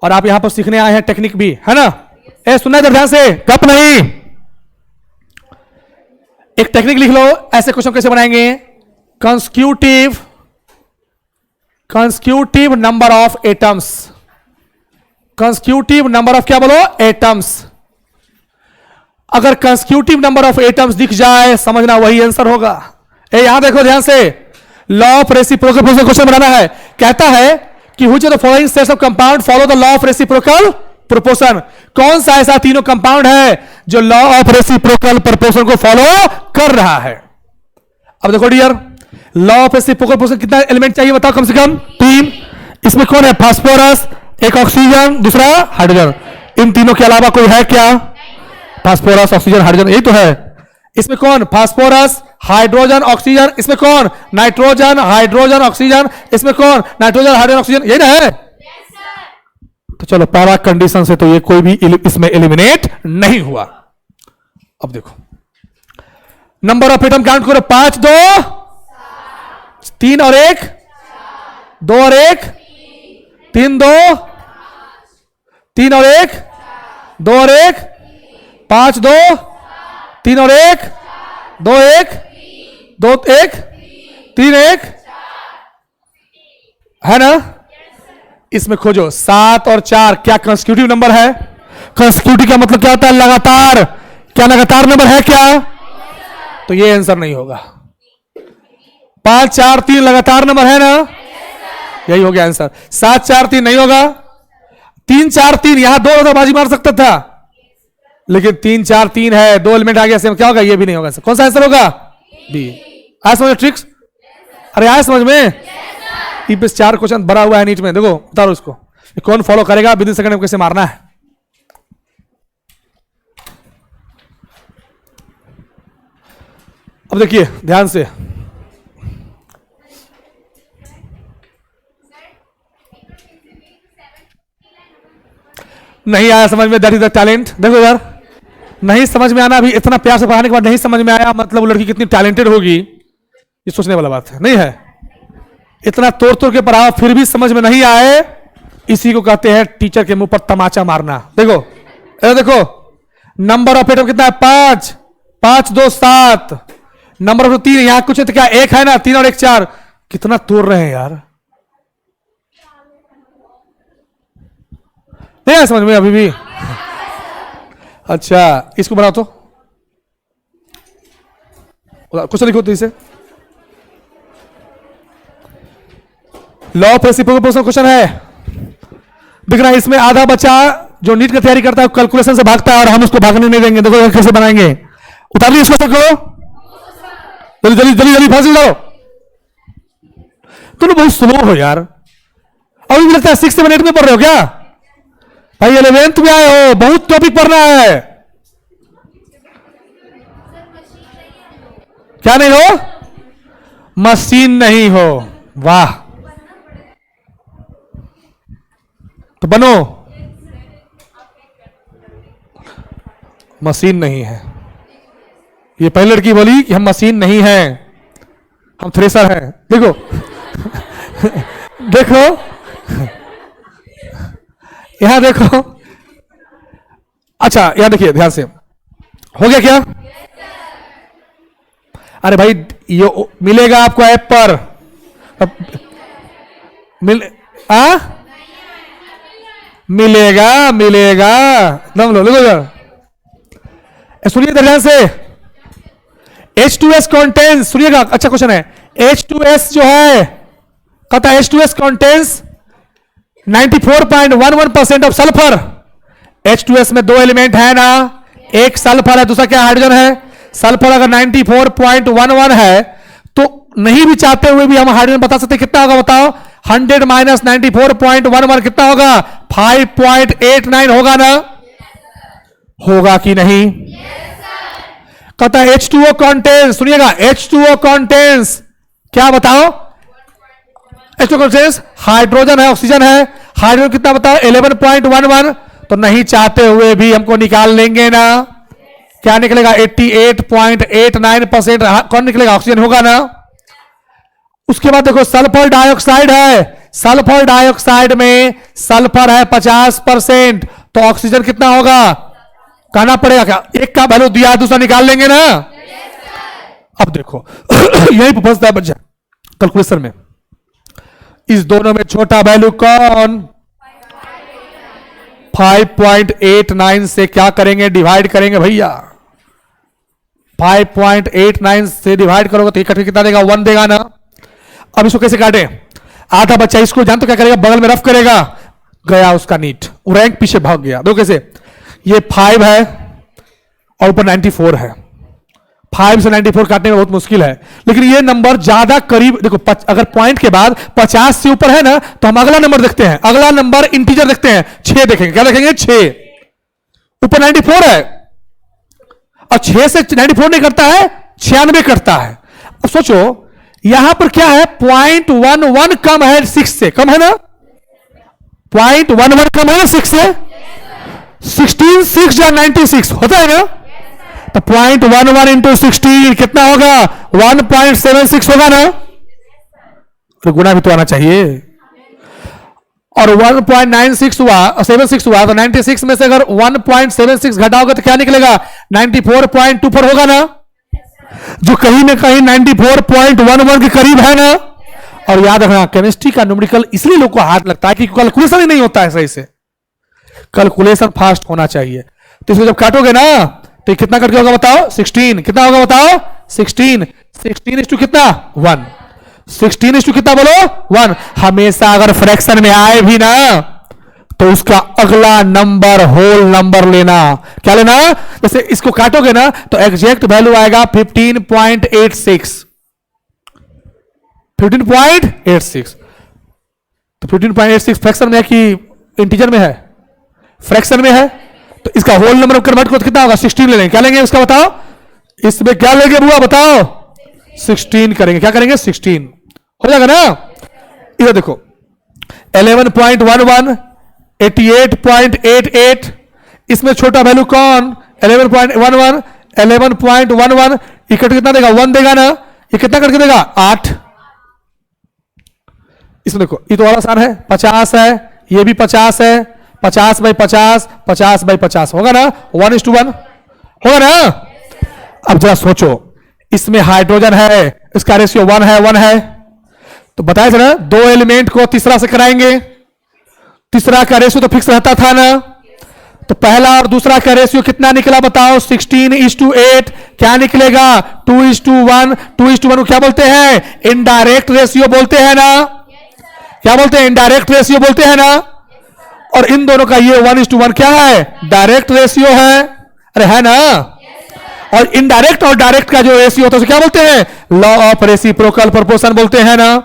और आप यहां पर सीखने आए हैं टेक्निक भी, है ना? ए सुनना इधर ध्यान से, गप नहीं। एक टेक्निक लिख लो, ऐसे क्वेश्चन कैसे बनाएंगे? Consecutive number of atoms. Consecutive number of क्या बोलो? एटम्स। अगर कंस्क्यूटिव नंबर ऑफ एटम्स दिख जाए समझना वही आंसर होगा। यहां देखो ध्यान से, लॉ ऑफ रेसिप्रोकल क्वेश्चन बनाना है। कहता है कि which of the following sets of compound follow the law of reciprocal proportion. कौन सा ऐसा तीनों कंपाउंड है जो लॉ ऑफ रेसिप्रोकल प्रोपोर्शन को फॉलो कर रहा है? अब देखो dear, law of reciprocal proportion कितना एलिमेंट चाहिए बताओ? कम से कम 3। इसमें कौन है? फास्फोरस, एक ऑक्सीजन, दूसरा हाइड्रोजन। इन तीनों के अलावा कोई है क्या? फास्फोरस, ऑक्सीजन, हाइड्रोजन, यही तो है। इसमें कौन? Phosphorus, hydrogen, oxygen. इसमें कौन? Nitrogen, hydrogen, oxygen. इसमें कौन? नाइट्रोजन, हाइड्रोजन, ऑक्सीजन, यही ना है। तो चलो पैरा कंडीशन से तो ये कोई भी इसमें एलिमिनेट नहीं हुआ। अब देखो नंबर ऑफ एटम काउंट करो। 5 2 3 और 1 2 और 1 3 2 3 और 1 2 और 1 5 2 3 और 1 2 1 2 1 3 1 है ना। इसमें खोजो 7 और 4 क्या कंसेक्यूटिव नंबर है? कंसेक्यूटिव का मतलब क्या होता है? लगातार। क्या लगातार नंबर है क्या? तो ये आंसर नहीं होगा। 5 4 3 लगातार नंबर है ना, यही हो गया आंसर। 7 4 3 नहीं होगा। 3 4 3 यहां 2 होता बाजी मार सकता था, लेकिन 3 4 3 है, 2 एलिमेंट आ गया, सेम क्या होगा? ये भी नहीं होगा। कौन सा आंसर होगा? बी। आया समझ में ट्रिक्स? अरे आया समझ में? इस 4 क्वेश्चन भरा हुआ है नीट में, देखो उतारो इसको। कौन फॉलो करेगा विद इन सेकंड में कैसे मारना है? अब देखिए ध्यान से, नहीं आया समझ में, दैट इज द टैलेंट। देखो यार, नहीं समझ में आना, अभी इतना प्यार से पढ़ाने के बाद नहीं समझ में आया, मतलब वो लड़की कितनी टैलेंटेड होगी, ये सोचने वाला बात है, नहीं है? इतना तोड़ तोड़ के पढ़ाओ फिर भी समझ में नहीं आए, इसी को कहते हैं टीचर के मुंह पर तमाचा मारना। देखो देखो नंबर ऑफ एटम कितना है? 5 5 2 7। नंबर ऑफ 3 यहां कुछ है तो क्या 1 है ना, 3 और 1 4। कितना तोड़ रहे हैं यार, नहीं है समझ में अभी भी? अच्छा इसको बनाओ तो कुछ लिखो तो इसे। लॉ ऑफ रेसिप्रोकल क्वेश्चन है, दिख रहा है इसमें आधा बच्चा जो नीट की तैयारी करता है कैलकुलेशन से भागता है और हम उसको भागने नहीं देंगे। देखो कैसे बनाएंगे, उतार ली इसको, करो जल्दी जल्दी जल्दी जल्दी, फांसी उतारो। तुम बहुत स्लो हो यार, अभी भी लगता है 6 7 8 में पढ़ रहे हो क्या भाई? 11th में आए हो, बहुत टॉपिक पढ़ना है। क्या नहीं हो? मशीन नहीं हो, वाह, तो बनो। मशीन नहीं है, ये पहली लड़की बोली कि हम मशीन नहीं हैं, हम थ्रेसर हैं। देखो देखो यहां देखो, अच्छा यहां देखिए ध्यान से, हो गया क्या? अरे भाई ये मिलेगा आपको ऐप पर, मिलेगा मिलेगा, दम लो, लिखो यार, सुनिए ध्यान से। H2S कंटेंस, सुनिएगा अच्छा क्वेश्चन है। H2S जो है कहता है H2S contains 94.11% of sulphur. H2S में 2 एलिमेंट है ना, एक सल्फर है, दूसरा क्या हाइड्रोजन है। सल्फर अगर 94.11 है तो नहीं भी चाहते हुए भी हम हाइड्रोजन बता सकते कितना होगा, बताओ। 100 माइनस 94.11 कितना होगा? 5.89 होगा ना, होगा कि नहीं? कहता है H2O कंटेंस, सुनिएगा H2O कंटेंस क्या बताओ? H2O कंटेंस हाइड्रोजन है, ऑक्सीजन है, हाइड्रोजन कितना बताओ? 11.11। तो नहीं चाहते हुए भी हमको निकाल लेंगे ना, क्या निकलेगा? 88.89%। कौन निकलेगा? ऑक्सीजन होगा ना। उसके बाद देखो सल्फर डाइऑक्साइड है, सल्फर डाइऑक्साइड में सल्फर है 50%, तो ऑक्सीजन कितना होगा? कहना पड़ेगा क्या? एक का वैल्यू दिया दूसरा निकाल लेंगे ना। अब देखो यही फंसता है बच्चा कैलकुलेशन में, इस दोनों में छोटा वैल्यू कौन? 5.89 से क्या करेंगे? डिवाइड करेंगे भैया। 5.89 से डिवाइड करोगे तो इकट्ठे कितना देगा? 1 देगा ना। अब इसको कैसे काटे? आधा बच्चा इसको जान तो क्या करेगा? बगल में रफ करेगा, गया उसका नीट, रैंक पीछे भाग गया। देखो कैसे, ये 5 है और ऊपर 94 है। 5 से 94 काटने में बहुत मुश्किल है, लेकिन ये नंबर ज्यादा करीब देखो। अगर पॉइंट के बाद 50 से ऊपर है ना तो हम अगला नंबर देखते हैं, अगला नंबर इंटीजर देखते हैं, 6 देखेंगे। क्या देखेंगे? 6। ऊपर 94 है और 6 से 94 नहीं करता है, 96 करता है। अब सोचो यहां पर क्या है, 0.11 कम है 6 से, कम है ना, 0.11 कम है ना 6 से। 16 6 या 96 होता है ना, तो 0.11 इंटू 16 कितना होगा, 1.76 होगा ना, तो गुना भी तो आना चाहिए। और 1.96 हुआ, 76 हुआ, तो 96 में से अगर 1.76 घटाओगे तो क्या निकलेगा, 94.24 होगा ना, जो कहीं ना कहीं 94.11 के करीब है ना। और याद रखना केमिस्ट्री का न्यूमेरिकल इसलिए लोग को हाथ लगता है कि कैलकुलेशन ही नहीं होता है सही से, कैलकुलेशन फास्ट होना चाहिए। तो इसको जब काटोगे ना तो कितना कट के होगा बताओ, 16 कितना होगा बताओ, 16 इस टू कितना 1, 16 इस टू कितना बोलो 1। हमेशा अगर फ्रैक्शन में आए भी ना तो उसका अगला नंबर होल नंबर लेना, क्या लेना, जैसे इसको काटोगे ना तो एग्जैक्ट वैल्यू आएगा 15.86, 15.86। तो 15.86 फ्रैक्शन में है कि इंटीजर में है, फ्रैक्शन में है, तो इसका होल नंबर कन्वर्ट को कितना होगा 16 ले लेंगे, क्या लेंगे उसका बताओ, इसमें क्या लेंगे बुआ बताओ, 16 करेंगे, क्या करेंगे 16 हो जाएगा ना। इधर देखो 11.11 88.88, इसमें छोटा वैल्यू कौन 11.11, 11.11 ये कट कितना देगा 1 देगा ना, ये कितना करके देगा 8। इसमें देखो ये तो और आसान है, 50 है, ये भी 50 है, 50 बाई 50, 50 बाई 50 होगा ना, 1:1 होगा ना। अब जरा सोचो इसमें हाइड्रोजन है, इसका रेशियो 1 है, तो बताया था ना 2 एलिमेंट को तीसरा से कराएंगे, तीसरा का रेशियो तो फिक्स रहता था ना, तो पहला और दूसरा का रेशियो कितना निकला बताओ 16:8, क्या निकलेगा 2:1, 2:1 को क्या बोलते हैं, इनडायरेक्ट रेशियो बोलते हैं ना, क्या बोलते हैं, इनडायरेक्ट रेशियो बोलते हैं ना। और इन दोनों का ये 1:1 क्या है, डायरेक्ट रेशियो है, अरे है ना। और इनडायरेक्ट और डायरेक्ट का जो रेशियो होता है क्या बोलते हैं, लॉ ऑफ रेसिप्रोकल प्रोपोर्शन बोलते हैं ना।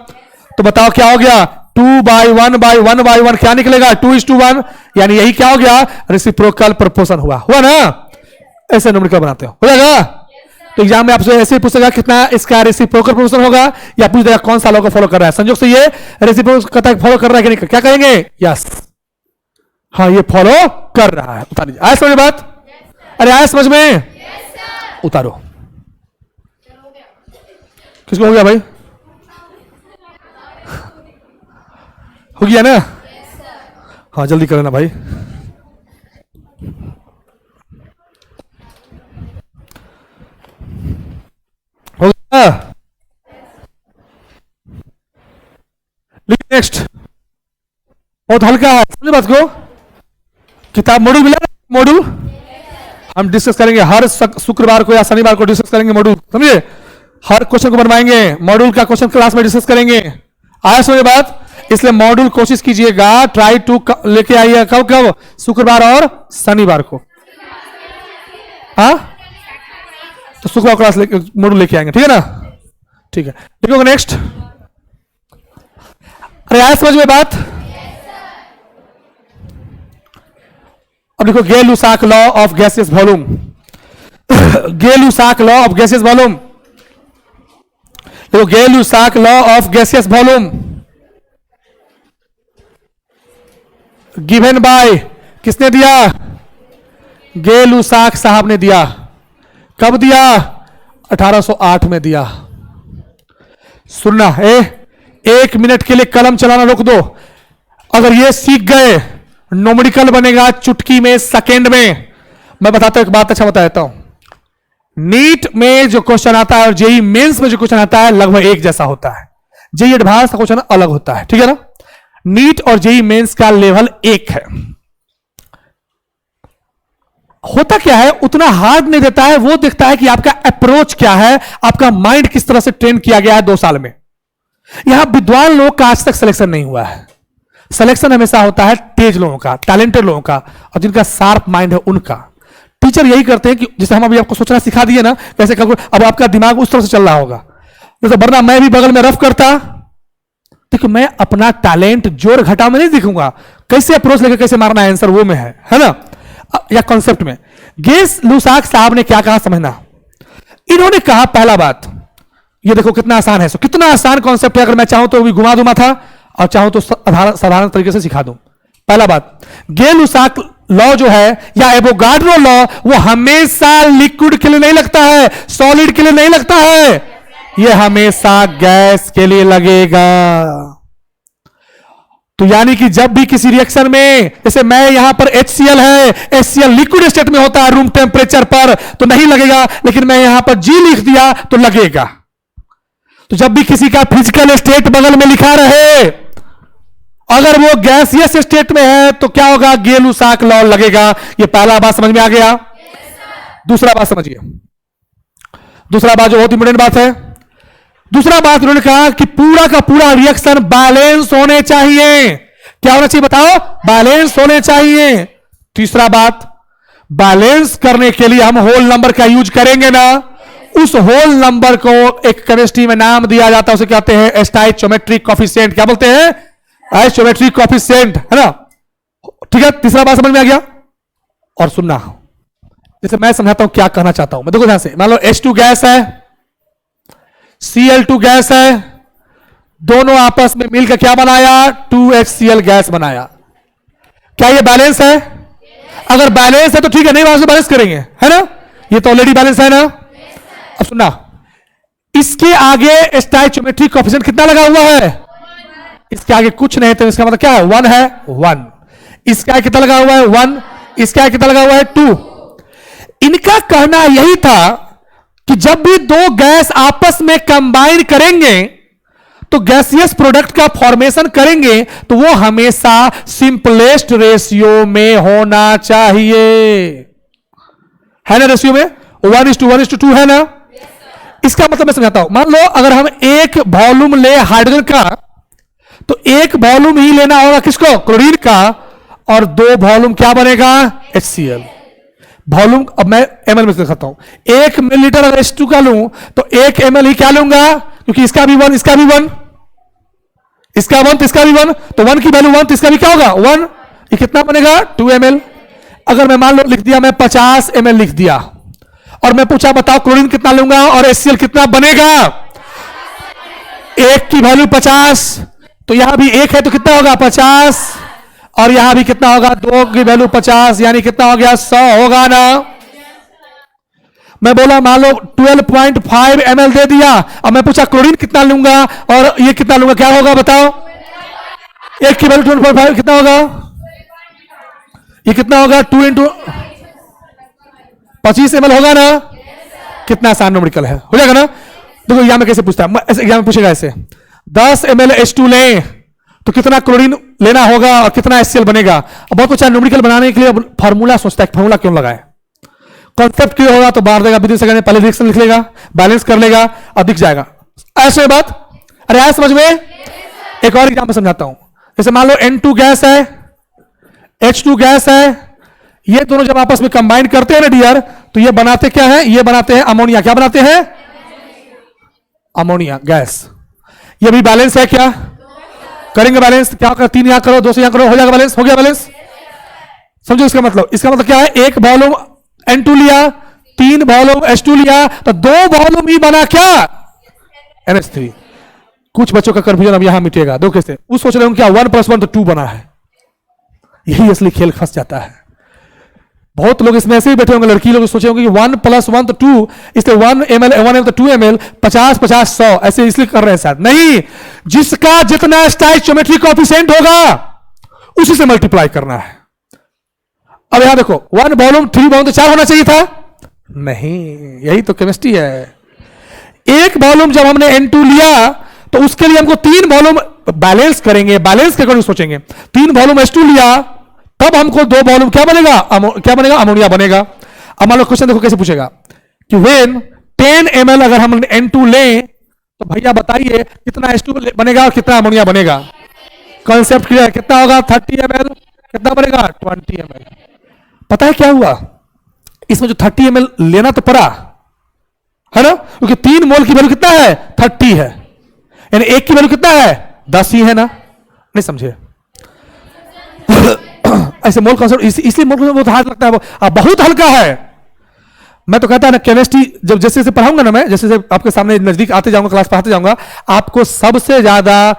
तो बताओ क्या हो गया 2/1/1/1 क्या निकलेगा 2:1, यानी यही क्या हो गया रेसिप्रोकल प्रोपोर्शन हुआ ना। ऐसे न्यूमेरिकल बनाते हो जाएगा। तो एग्जाम में आपसे ऐसे ही पूछेगा कितना इसका रेसिप्रोकल प्रोपोर्शन होगा, या पूछ देगा कौन सा लॉ को फॉलो कर रहा है, संयोग से ये रेसिप्रोकल फॉलो कर रहा है कि नहीं, क्या कहेंगे यस, हाँ ये फॉलो कर रहा है। उतार दीजिए, आया समझ बात, अरे आया समझ में, उतारो। किसको हो गया भाई, हो गया ना, हाँ जल्दी कर लेना भाई। हो गया, नेक्स्ट बहुत हल्का है, समझे बात को। किताब मॉड्यूल मिला, मॉड्यूल हम डिस्कस करेंगे हर शुक्रवार को या शनिवार को डिस्कस करेंगे मॉड्यूल, समझे, हर क्वेश्चन को बनवाएंगे, मॉड्यूल का क्वेश्चन क्लास में डिस्कस करेंगे। आया समझे बात, इसलिए मॉड्यूल कोशिश कीजिएगा, ट्राई टू लेके आइए, कब कब, शुक्रवार और शनिवार को। हाँ तो शुक्रवार क्लास मॉड्यूल लेके आएंगे, ठीक है ना, ठीक है। देखो नेक्स्ट, अरे आया समझ में बात। अब देखो Gay Lussac law of gaseous volume, Gay Lussac law of gaseous volume, देखो Gay Lussac law of gaseous volume given by, किसने दिया, गे-लुसाक साहब ने दिया, कब दिया 1808 में दिया। सुनना है, 1 मिनट के लिए कलम चलाना रोक दो, अगर ये सीख गए न्यूमेरिकल बनेगा चुटकी में, सेकंड में। मैं बताता हूं एक बात, अच्छा बता देता हूं, नीट में जो क्वेश्चन आता है और जेई मेंस में जो क्वेश्चन आता है लगभग एक जैसा होता है, जेई एडवांस का क्वेश्चन अलग होता है, ठीक है ना। नीट और जेई मेंस का लेवल एक है, होता क्या है उतना हार्ड नहीं देता है, वो देखता है कि आपका अप्रोच क्या है, आपका माइंड किस तरह से ट्रेन किया गया है 2 साल में। यहां विद्वान लोग का आज तक सिलेक्शन नहीं हुआ है, सिलेक्शन हमेशा होता है तेज लोगों का, टैलेंटेड लोगों का, और जिनका शार्प माइंड है उनका। टीचर यही करते हैं कि जैसे हम अभी आपको सोचना सिखा दिए ना, कैसे अब आपका दिमाग उस तरह से चल रहा होगा, जैसे वरना मैं भी बगल में रफ करता, देखो मैं अपना टैलेंट जोड़ घटाव में नहीं दिखूंगा, कैसे अप्रोच लेकर कैसे मारना है आंसर वो में है ना। या कॉन्सेप्ट में गैस-लुसाक साहब ने क्या कहा समझना। इन्होंने कहा पहला बात, ये देखो कितना आसान है, कितना आसान कॉन्सेप्ट है, अगर मैं चाहूं तो भी घुमा दूंगा था और चाहूं तो साधारण तरीके से सिखा दूं। पहला बात, गैस-लुसाक लॉ जो है या एवोगाड्रो लॉ, वो हमेशा लिक्विड के लिए नहीं लगता है, सॉलिड के लिए नहीं लगता है, ये हमेशा गैस के लिए लगेगा। तो यानी कि जब भी किसी रिएक्शन में, जैसे मैं यहां पर HCl है, HCl लिक्विड स्टेट में होता है रूम टेम्परेचर पर, तो नहीं लगेगा, लेकिन मैं यहां पर G लिख दिया तो लगेगा। तो जब भी किसी का फिजिकल स्टेट बगल में लिखा रहे, अगर वो गैसियस स्टेट में है तो क्या होगा, गैस-लुसाक लॉ लगेगा। ये पहला बात समझ में आ गया। दूसरा बात समझिए, दूसरा बात जो बहुत इंपोर्टेंट बात है, दूसरा बात उन्होंने कहा कि पूरा का पूरा रिएक्शन बैलेंस होने चाहिए। क्या होना चाहिए बताओ, बैलेंस होने चाहिए। तीसरा बात, बैलेंस करने के लिए हम होल नंबर का यूज करेंगे ना, उस होल नंबर को एक केमिस्ट्री में नाम दिया जाता है, उसे कहते हैं स्टोइचियोमेट्रिक कोएफिशिएंट। क्या बोलते हैं, स्टोइचियोमेट्रिक कोएफिशिएंट, है ना। ठीक है, तीसरा बात समझ में आ गया। और सुनना, जैसे मैं समझाता हूं क्या कहना चाहता हूं मैं, देखो ध्यान से। मान लो H2 गैस है, Cl2 गैस है, दोनों आपस में मिलकर क्या बनाया, 2HCl गैस बनाया। क्या ये बैलेंस है? अगर बैलेंस है तो ठीक है, नहीं बैलेंस करेंगे, है ना, ये तो ऑलरेडी बैलेंस है ना। अब सुनना, इसके आगे स्टोइचियोमेट्रिक कोएफिशिएंट कितना लगा हुआ है, इसके आगे कुछ नहीं, तो इसका मतलब क्या है, 1 है, 1। इसका कितना लगा हुआ है, 1। इसका कितना लगा हुआ है, 2। इनका कहना यही था कि जब भी दो गैस आपस में कंबाइन करेंगे तो गैसियस प्रोडक्ट का फॉर्मेशन करेंगे, तो वो हमेशा सिंपलेस्ट रेशियो में होना चाहिए, है ना। रेशियो में 1:1:2 है ना। इसका मतलब मैं समझाता हूं। मान लो अगर हम एक वॉल्यूम ले हाइड्रोजन का, तो एक वॉल्यूम ही लेना होगा किसको, क्लोरीन का, और 2 वॉल्यूम क्या बनेगा, HCl वॉल्यूम। अब मैं ml में दिखाता हूं, 1 मिलीलीटर अगर H2 का लूं तो 1 ml ही क्या लूंगा, क्योंकि इसका भी 1, इसका भी 1, इसका 1 तो इसका भी 1, तो 1 की वैल्यू 1 तो इसका भी क्या होगा 1। ये कितना बनेगा, 2 ml। अगर मैं मान लो लिख दिया, मैं 50 ml लिख दिया, और मैं पूछा बताओ क्लोरीन कितना लूंगा और HCl कितना बनेगा, 1 की वैल्यू 50, तो यहां भी 1 है तो कितना होगा 50, और यहां भी कितना होगा, 2 की वैल्यू 50, यानी कितना हो गया 100 होगा ना। मैं बोला मान लो 12.5 ml दे दिया, अब मैं पूछा क्लोरीन कितना लूंगा और ये कितना लूंगा, क्या होगा बताओ, 1 की वैल्यू 12.5 कितना होगा, ये कितना होगा 2 × 25 ml होगा ना। कितना आसान न्यूमेरिकल है, हो जाएगा ना। देखो यहां में कैसे पूछता है, एग्जाम में पूछेगा ऐसे, 10 ml H2 लें तो कितना क्लोरीन लेना होगा और कितना HCl बनेगा। अब बहुत कुछ न्यूमेरिकल बनाने के लिए फार्मूला सोचता है, फार्मूला क्यों लगाए, कॉन्सेप्ट क्लियर होगा तो बाहर देगा, विदिन सेकंड में पहले रिएक्शन लिख लेगा, बैलेंस कर लेगा और दिख जाएगा। ऐसे बात, अरे आया समझ में। एक और एग्जांपल समझाता हूं, जैसे मान लो N2 गैस है, H2 गैस है, ये दोनों जब आपस में कंबाइन करते हैं ना डियर, तो ये बनाते क्या है, ये बनाते हैं अमोनिया। क्या बनाते हैं, अमोनिया गैस। ये भी बैलेंस है, क्या करेंगे बैलेंस, क्या कर 3 यहां करो 2 से यहां करो, हो जाएगा बैलेंस, हो गया बैलेंस। समझो इसका मतलब, इसका मतलब क्या है, 1 वॉल्यूम N2 लिया, 3 वॉल्यूम H2 लिया, तो 2 वॉल्यूम ही बना क्या, NH3। कुछ बच्चों का कंफ्यूजन अब यहां मिटेगा, दो कैसे, वो सोच रहे हो क्या 1 + 1 तो 2 बना है, यही असली खेल फंस जाता है। बहुत लोग इसमें ऐसे ही बैठे होंगे, लड़की लोग सोचे होंगे कि 1 + 1 तो 2, इसलिए 1 ml तो 2 ml, 50 50 100 ऐसे इसलिए कर रहे हैं शायद। नहीं, जिसका जितना स्टोइचियोमेट्रिक कोएफिशिएंट होगा उसी से मल्टीप्लाई करना है। अब यहां देखो 1 वॉल्यूम 3 वॉल्यूम तो 4 होना चाहिए था, नहीं, यही तो केमिस्ट्री है। 1 वॉल्यूम जब हमने N2 लिया तो उसके लिए हमको 3 वॉल्यूम बैलेंस करेंगे, बैलेंस के अकॉर्डिंग सोचेंगे। 3 वॉल्यूम H2 लिया तब हमको 2 वॉल्यूम क्या बनेगा, क्या बनेगा, अमोनिया बनेगा। अब मान लो क्वेश्चन देखो कैसे पूछेगा कि व्हेन 10 ml अगर हम N2 लें तो भैया बताइए कितना H2 बनेगा और कितना अमोनिया बनेगा। कॉन्सेप्ट क्लियर है, कितना होगा 30 ml, कितना बनेगा 20 ml। पता है क्या हुआ, इसमें जो 30 ml लेना तो पड़ा है ना, क्योंकि 3 मोल की वैल्यू कितना है 30 है, यानी 1 की वैल्यू कितना है 10 ही है ना। नहीं समझे ऐसे मोल कॉन्सेप्ट इसलिए मोल कॉन्सेप्ट बहुत हार्ड लगता है, वो बहुत हल्का है। मैं तो कहता है ना केमिस्ट्री जब जैसे जैसे पढ़ाऊंगा ना, मैं जैसे जैसे आपके सामने नजदीक आते जाऊंगा, क्लास पढ़ाते जाऊंगा, आपको सबसे ज्यादा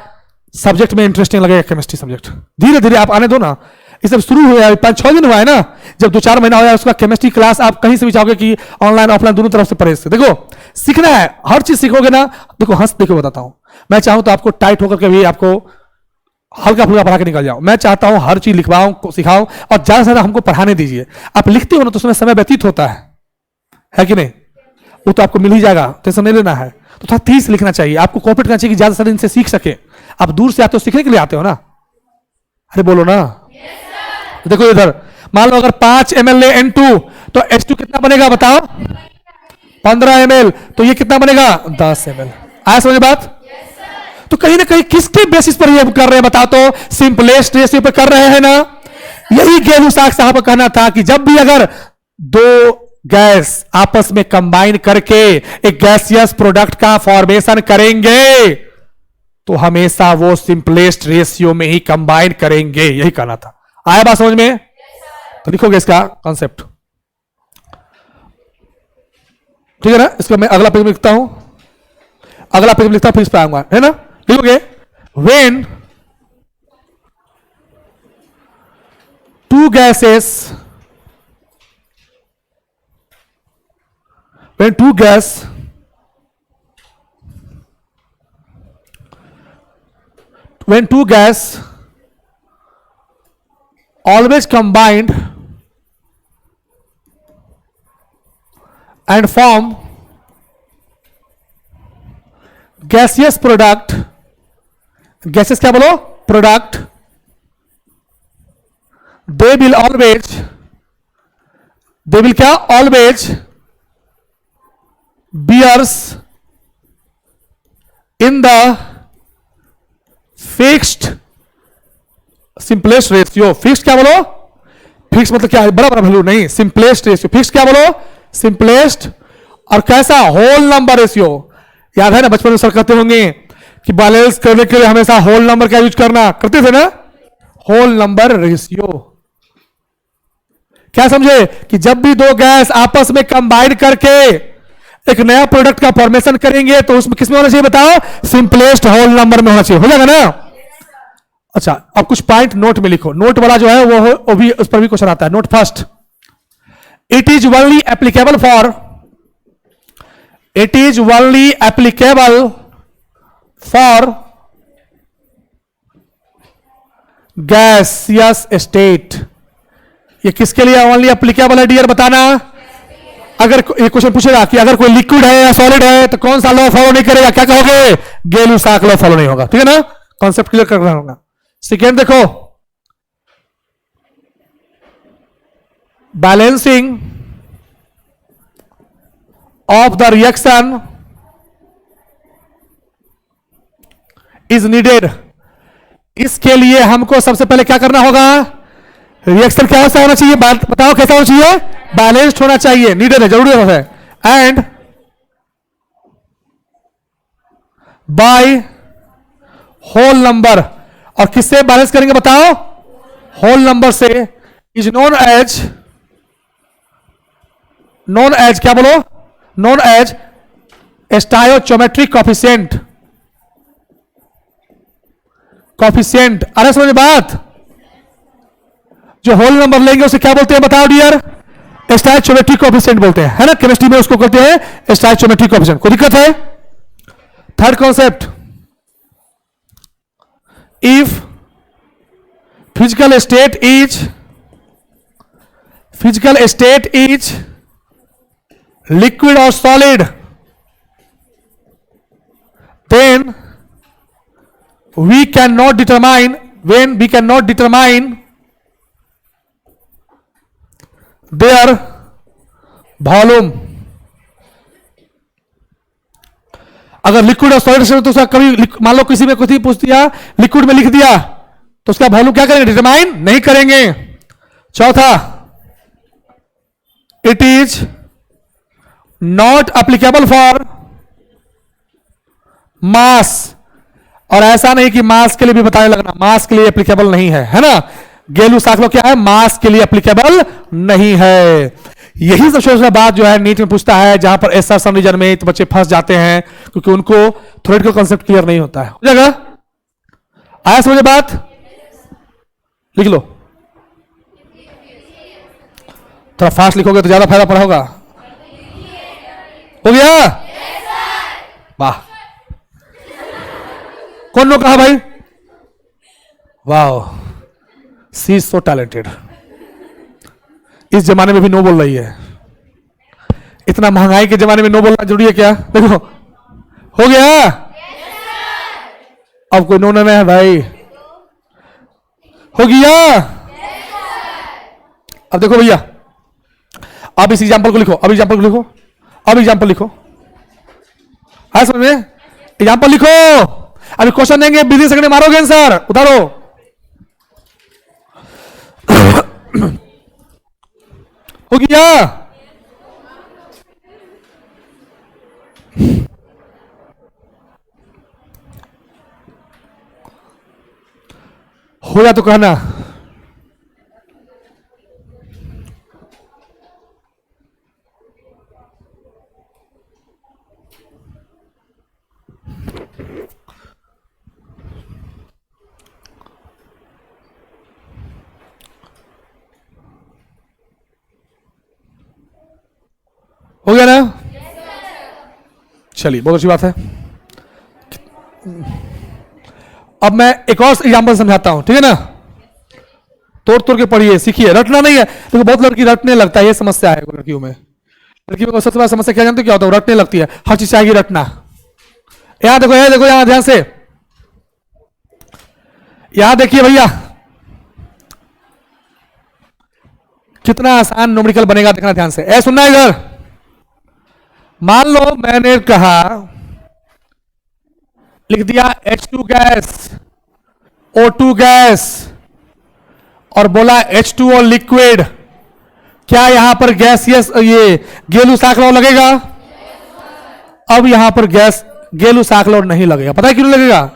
सब्जेक्ट में इंटरेस्टिंग लगेगा केमिस्ट्री सब्जेक्ट। धीरे धीरे आप आने दो ना, ये सब शुरू हुआ है 5-6 दिन हुआ है ना, जब 2-4 महीना हो जाए उसका केमिस्ट्री क्लास आप कहीं से भी चाहोगे कि ऑनलाइन ऑफलाइन दोनों तरफ से पढ़े। देखो सीखना है, हर चीज सीखोगे ना। देखो हंस देखो बताता हूं, मैं चाहूं तो आपको टाइट होकर के भी आपको हल्का फुल्का पढ़ा के निकल जाओ। मैं चाहता हूं हर चीज लिखवाऊं सिखाऊं, और ज्यादा से ज्यादा हमको पढ़ाने दीजिए। आप लिखते हो ना तो उसमें समय व्यतीत होता है कि नहीं? वो तो आपको मिल ही जाएगा, टेंशन नहीं लेना है। तो थोड़ा तेज लिखना चाहिए, आपको कॉपरेट करना चाहिए कि ज्यादा से ज्यादा इनसे सीख सके। आप दूर से आते हो सीखने के लिए आते हो ना, अरे बोलो ना। देखो इधर मान लो अगर 5 ml ले N2 तो H2 कितना बनेगा बताओ? 15 ml। तो ये कितना बनेगा? 10 ml। आया समझ बात? तो कहीं ना कहीं किसके बेसिस पर ये कर रहे हैं बताओ तो? सिंपलेस्ट रेशियो पे कर रहे हैं ना। यही गेलुसाक साहब का कहना था कि जब भी अगर दो गैस आपस में कंबाइन करके एक गैसियस प्रोडक्ट का फॉर्मेशन करेंगे तो हमेशा वो सिंपलेस्ट रेशियो में ही कंबाइन करेंगे, यही कहना था। आया बात समझ में? तो लिखोगे इसका कॉन्सेप्ट, ठीक है ना? इसको मैं अगला पेज में लिखता हूं, अगला पेज में लिखता हूं, फिर इस पे आऊंगा, है ना? लिखोगे when two gases when two gas always combined and form gaseous product, gaseous क्या बोलो? Product, they will क्या? Always bears in the fixed simplest ratio। Fixed क्या बोलो? फिक्स मतलब क्या है? बड़ा बड़ा वैल्यू नहीं, सिंपलेस्ट रेशियो। फिक्स क्या बोलो? सिंपलेस्ट। और कैसा? Whole number ratio. याद है ना बचपन में सर कहते होंगे कि बैलेंस करने के लिए हमेशा होल नंबर का यूज करना, करते थे ना? Whole number ratio. क्या समझे? कि जब भी दो गैस आपस में कंबाइन करके एक नया प्रोडक्ट का फॉर्मेशन करेंगे तो उसमें किसमें होना चाहिए बताओ? सिंपलेस्ट होल नंबर में होना चाहिए। हो जाएगा ना? अच्छा अब कुछ पॉइंट नोट में लिखो। नोट वाला जो है वो भी उस पर भी क्वेश्चन आता है। Node first, it is only applicable for gaseous state. ये किसके लिए ओनली एप्लीकेबल है डियर? बताना। अगर ये क्वेश्चन पूछेगा कि अगर कोई लिक्विड है या सॉलिड है तो कौन सा लॉ फॉलो नहीं करेगा, क्या कहोगे? गेलुसाक लॉ फॉलो नहीं होगा। ठीक है ना? कॉन्सेप्ट क्लियर करना होगा। सेकेंड देखो, balancing of the reaction is needed. इसके लिए हमको सबसे पहले क्या करना होगा? रिएक्शन क्या होना चाहिए? बताओ कैसा होना चाहिए? बैलेंस्ड होना चाहिए। नीडेड है, जरूरी है। And by whole number. और किससे बैलेंस करेंगे बताओ? होल नंबर से। इज नोन एज क्या बोलो? Known as stoichiometric coefficient. अरे समझ बात? जो होल नंबर लेंगे उसे क्या बोलते हैं बताओ डियर? स्टाइचोमेट्रिक कोएफिशिएंट बोलते हैं, है ना? केमिस्ट्री में उसको कहते हैं स्टाइचोमेट्रिक कोएफिशिएंट। कोई दिक्कत है? Third concept, if physical state is liquid और solid, then we cannot determine their volume. अगर लिक्विड और सॉलिड से तो उसका कभी मान लो किसी में कुछ पूछ दिया, लिक्विड में लिख दिया तो उसका वॉल्यूम क्या करेंगे? डिटरमाइन नहीं करेंगे। चौथा, it is not applicable for mass. और ऐसा नहीं कि मास के लिए भी बताने लगना, मास के लिए एप्लीकेबल नहीं है, है ना? गेलू साकलो क्या है, मास के लिए एप्लीकेबल नहीं है। यही सबसे बड़ा बात जो है नीट में पूछता है, जहां पर एसआर सम रीजन में तो बच्चे फंस जाते हैं क्योंकि उनको थ्योरेटिकल कॉन्सेप्ट क्लियर नहीं होता है। हो जाएगा, आया समझे बात? लिख लो, थोड़ा फास्ट लिखोगे तो ज्यादा फायदा पड़ा होगा। हो गया? वाह, कौन नो कहा भाई? वाह, सी इज सो टैलेंटेड। इस जमाने में भी नो बोल रही है। इतना महंगाई के जमाने में नो बोलना जरूरी है क्या? देखो, हो गया? अब कोई नो ना है भाई। हो गया? अब देखो भैया, अब इस एग्जांपल को लिखो, अब एग्जांपल को लिखो, अब एग्जांपल लिखो। है समझ में? एग्जांपल लिखो। अभी क्वेश्चन देंगे, बिजली सेकंड मारोगे आंसर, उतारो। हो गया? हो गया तो कहना। हो गया ना? चलिए, बहुत अच्छी बात है। अब मैं एक और एग्जांपल समझाता हूं, ठीक है ना? तोड़ तोड़ के पढ़िए, सीखिए, रटना नहीं है। देखो बहुत लड़की रटने लगता है, ये समस्या है लड़कियों में। लड़की में सबसे बड़ा समस्या क्या जानते हो क्या होता है? रटने लगती है, हर चीज चाहिए रटना। यहां देखो, यहां देखो, यहां ध्यान से, यहां देखिए भैया, कितना आसान न्यूमेरिकल बनेगा, देखना ध्यान से। सुनना इधर, मान लो मैंने कहा, लिख दिया H2 गैस, O2 गैस, और बोला H2O लिक्विड। क्या यहां पर गैसियस ये गेलू साकलौर लगेगा? अब यहां पर गैस गेलू साकलौर नहीं लगेगा। पता है क्यों नहीं लगेगा?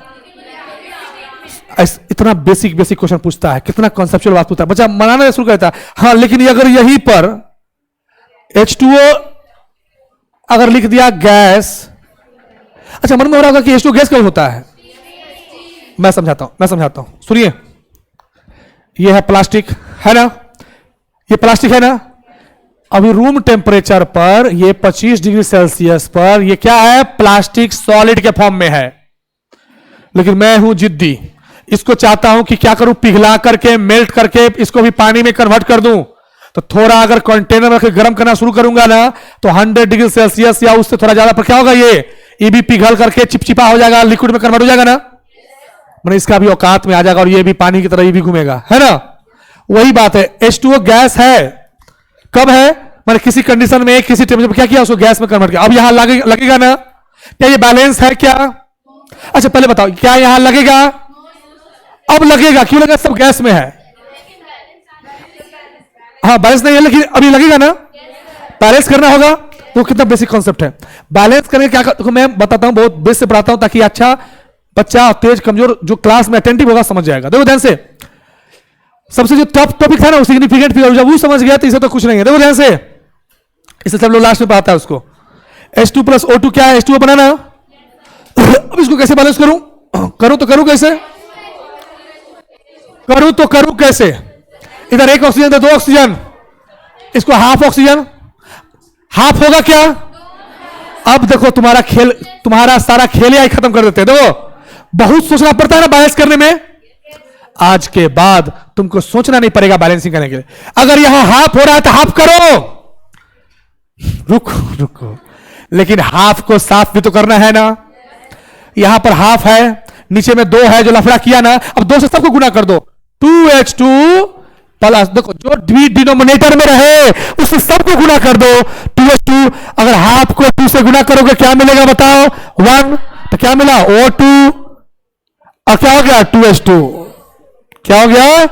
इतना बेसिक बेसिक क्वेश्चन पूछता है, कितना कॉन्सेप्चुअल बात पूछता है, बच्चा मनाना शुरू करता है। हाँ, लेकिन अगर यहीं पर H2O अगर लिख दिया गैस, अच्छा मन में हो रहा होगा कि H2O गैस क्यों होता है? मैं समझाता हूं, सुनिए। ये है प्लास्टिक, है ना? ये प्लास्टिक है ना? अभी रूम टेम्परेचर पर, ये 25 डिग्री सेल्सियस पर, ये क्या है? प्लास्टिक सॉलिड के फॉर्म में है। लेकिन मैं हूं जिद्दी, इसको चाहता हूं कि क्या करूं? पिघला करके, मेल्ट करके इसको भी पानी में कन्वर्ट कर दूं। तो थोड़ा अगर कंटेनर में गर्म करना शुरू करूंगा ना, तो 100 डिग्री सेल्सियस या उससे थोड़ा ज्यादा पर क्या होगा? ये भी पिघल करके चिपचिपा हो जाएगा, लिक्विड में कन्वर्ट हो जाएगा ना। मैंने इसका भी औकात में आ जाएगा, और ये भी पानी की तरह ये भी घूमेगा, है ना? वही बात है, H2O गैस है। कब है? मैंने किसी कंडीशन में, किसी टेम्परेचर पर क्या किया? उसको गैस में कन्वर्ट किया। अब यहां लगेगा ना? क्या ये बैलेंस है क्या? अच्छा पहले बताओ, क्या यहां लगेगा? अब लगेगा। क्यों लगेगा? सब गैस में है। हाँ, बैलेंस नहीं है, लेकिन अभी लगेगा ना? बैलेंस करना होगा। तो कितना बेसिक कॉन्सेप्ट है। बैलेंस करने क्या तो मैं बताता हूं, बहुत बेस से पढ़ाता हूं, ताकि अच्छा बच्चा, तेज कमजोर जो क्लास में अटेंटिव होगा समझ जाएगा। देखो ध्यान से, सबसे जो टफ टॉपिक था ना, सिग्निफिकेंट फिगर, जब वो समझ गया तो इसे तो कुछ नहीं है। देखो ध्यान से, इसे सब लोग लास्ट में पढ़ाता है उसको। H2 प्लस O2 क्या है? H2O बनाना। अब इसको कैसे बैलेंस करूं? करूं तो करूं कैसे? इधर एक ऑक्सीजन, इधर 2 ऑक्सीजन, इसको हाफ ऑक्सीजन, हाफ होगा क्या? अब देखो तुम्हारा खेल, तुम्हारा सारा खेल ही खत्म कर देते हैं। देखो बहुत सोचना पड़ता है ना बैलेंस करने में। आज के बाद तुमको सोचना नहीं पड़ेगा बैलेंसिंग करने के लिए। अगर यहां हाफ हो रहा है तो हाफ करो, रुको, लेकिन हाफ को साफ भी तो करना है ना। यहां पर हाफ है, नीचे में 2 है जो लफड़ा किया ना, अब 2 से सबको गुना कर दो। 2H2 प्लस, देखो जो डिनोमिनेटर में रहे उससे सबको गुना कर दो। 2H2, अगर हाफ को 2 से गुना करोगे क्या मिलेगा बताओ? 1। तो क्या मिला? O2, और क्या हो गया? 2H2। क्या हो गया?